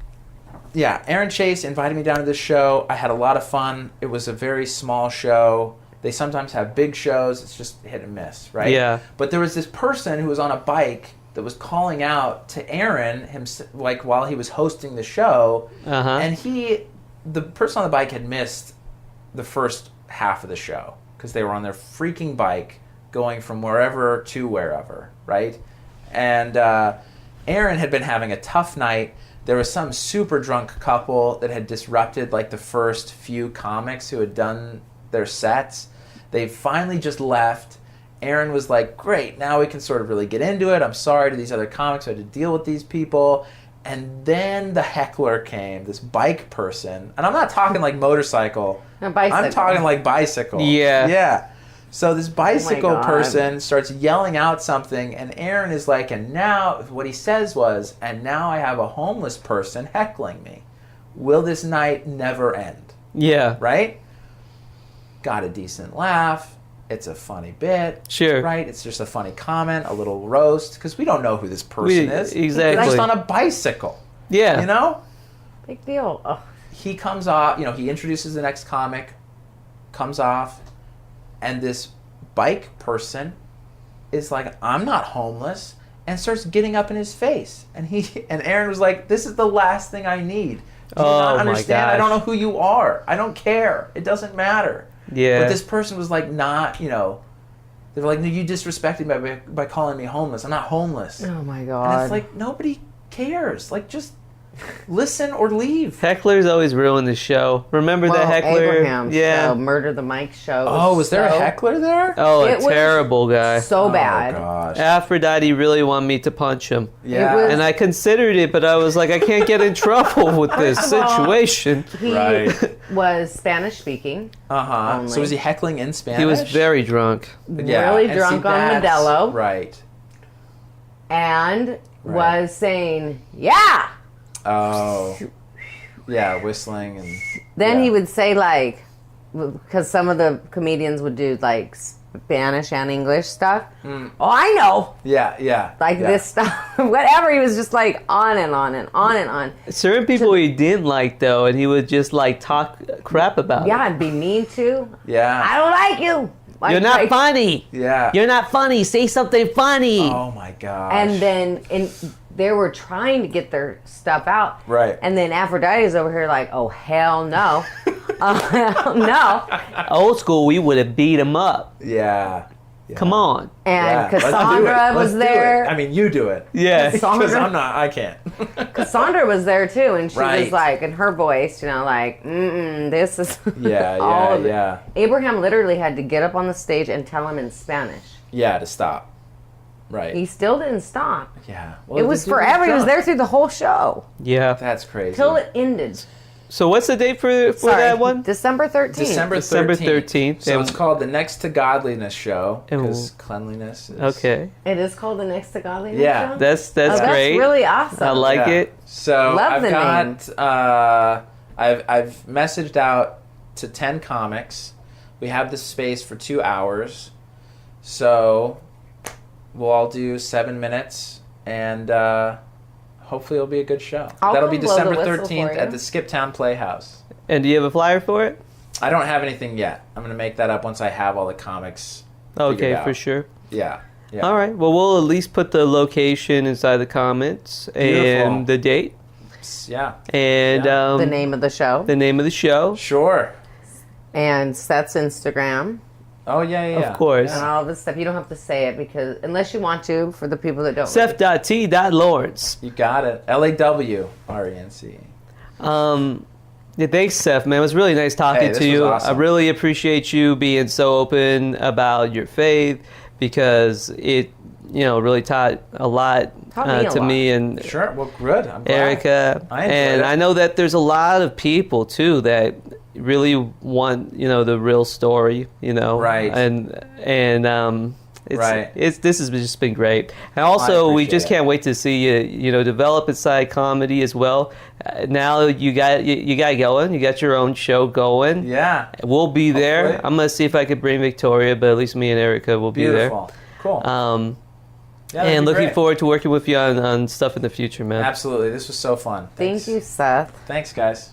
Aaron Chase invited me down to this show. I had a lot of fun. It was a very small show. They sometimes have big shows. It's just hit and miss, right? Yeah. But there was this person who was on a bike that was calling out to Aaron, while he was hosting the show, and the person on the bike had missed the first half of the show because they were on their freaking bike going from wherever to wherever, right? And Aaron had been having a tough night. There was some super drunk couple that had disrupted the first few comics who had done their sets. They finally just left. Aaron was like, great, now we can sort of really get into it. I'm sorry to these other comics who had to deal with these people. And then the heckler came, this bike person. And I'm not talking like motorcycle. A bicycle. I'm talking like bicycle. Yeah. Yeah. So this bicycle person starts yelling out something, and Aaron is like, and now, what he says was, and now I have a homeless person heckling me. Will this night never end? Yeah. Right? Got a decent laugh. It's a funny bit. Sure. Right? It's just a funny comment, a little roast, because we don't know who this person is. Exactly. They're just on a bicycle. Yeah. You know? Big deal. Ugh. He comes off, he introduces the next comic, comes off, and this bike person is like, I'm not homeless, and starts getting up in his face. And Aaron was like, this is the last thing I need. Do you not understand? I don't know who you are. I don't care. It doesn't matter. Yeah. But this person was like, not, they were like, no, you disrespected me by calling me homeless. I'm not homeless. Oh my God. And it's like, nobody cares. Like, just listen or leave. Hecklers always ruin the show. Remember the heckler? Abraham's show, Murder the Mike show. Was there a heckler there? Oh, a terrible guy. So bad. Oh, gosh. Aphrodite really wanted me to punch him. Yeah. And I considered it, but I was like, I can't get in trouble with this situation. He was Spanish speaking. So was he heckling in Spanish? He was very drunk. Really drunk on Modelo. Right. And was saying, yeah! Oh, yeah, whistling and... Then he would say, because some of the comedians would do, Spanish and English stuff. Oh, I know. Yeah. Like this stuff, whatever. He was just like on and on and on and on. Certain people he didn't like though, and he would just like talk crap about. Yeah, and be mean to. Yeah. I don't like you. Like, You're not funny. Yeah. You're not funny. Say something funny. Oh my gosh. And then they were trying to get their stuff out. Right. And then Aphrodite's over here like, oh hell no. Hell no. Old school, we would have beat him up. Yeah. Come on. And Let's do it. Cassandra was Let's do there. it. I mean, you do it. Yeah. Because I can't. Cassandra was there too, and she Right. was like, in her voice, like, this is Yeah, all of it. yeah. Abraham literally had to get up on the stage and tell him in Spanish. Yeah, to stop. Right. He still didn't stop. Yeah. It was forever. He was there through the whole show Yeah. That's crazy. till it ended. So what's the date for Sorry, that one? December 13th. December 13th. December 13th. So it's called the Next to Godliness show And because cleanliness is... Okay. It is called the Next to Godliness Yeah. show? That's That's great. really awesome. I like Yeah. it. So Love I've the got I've messaged out to 10 comics. We have the space for 2 hours. So we'll all do 7 minutes and hopefully it'll be a good show. I'll That'll be come blow the December whistle 13th for you. at the Skiptown Playhouse. And do you have a flyer for it? I don't have anything yet. I'm going to make that up once I have all the comics Okay, figured out. for sure. Yeah. All right. Well, we'll at least put the location inside the comments Beautiful. and the date Yeah. and Yeah. The name of the show. the name of the show. Sure. And Seth's Instagram. Oh, yeah. Of course. And all this stuff. You don't have to say it because, unless you want to, for the people that don't. Seth.T.Lawrence. You got it. LAWRENC. Yeah, thanks, Seth, man. It was really nice talking Hey, to this you. was awesome. I really appreciate you being so open about your faith because it, really taught a lot Taught me a to lot. me and Sure. Well, good. I'm glad. Ericka. I enjoyed And it. I know that there's a lot of people, too, that really want, the real story, Right. And Right. this has just been great. And also, we appreciate just it. can't wait to see you, develop inside comedy as well. Now you got going. You got your own show going. Yeah. We'll be there. Hopefully. I'm gonna see if I could bring Victoria, but at least me and Ericka will be Beautiful. Cool. there. Yeah, that'd And be looking great. forward to working with you on stuff in the future, man. Absolutely. This was so fun. Thank Thanks. you, Seth. Thanks, guys.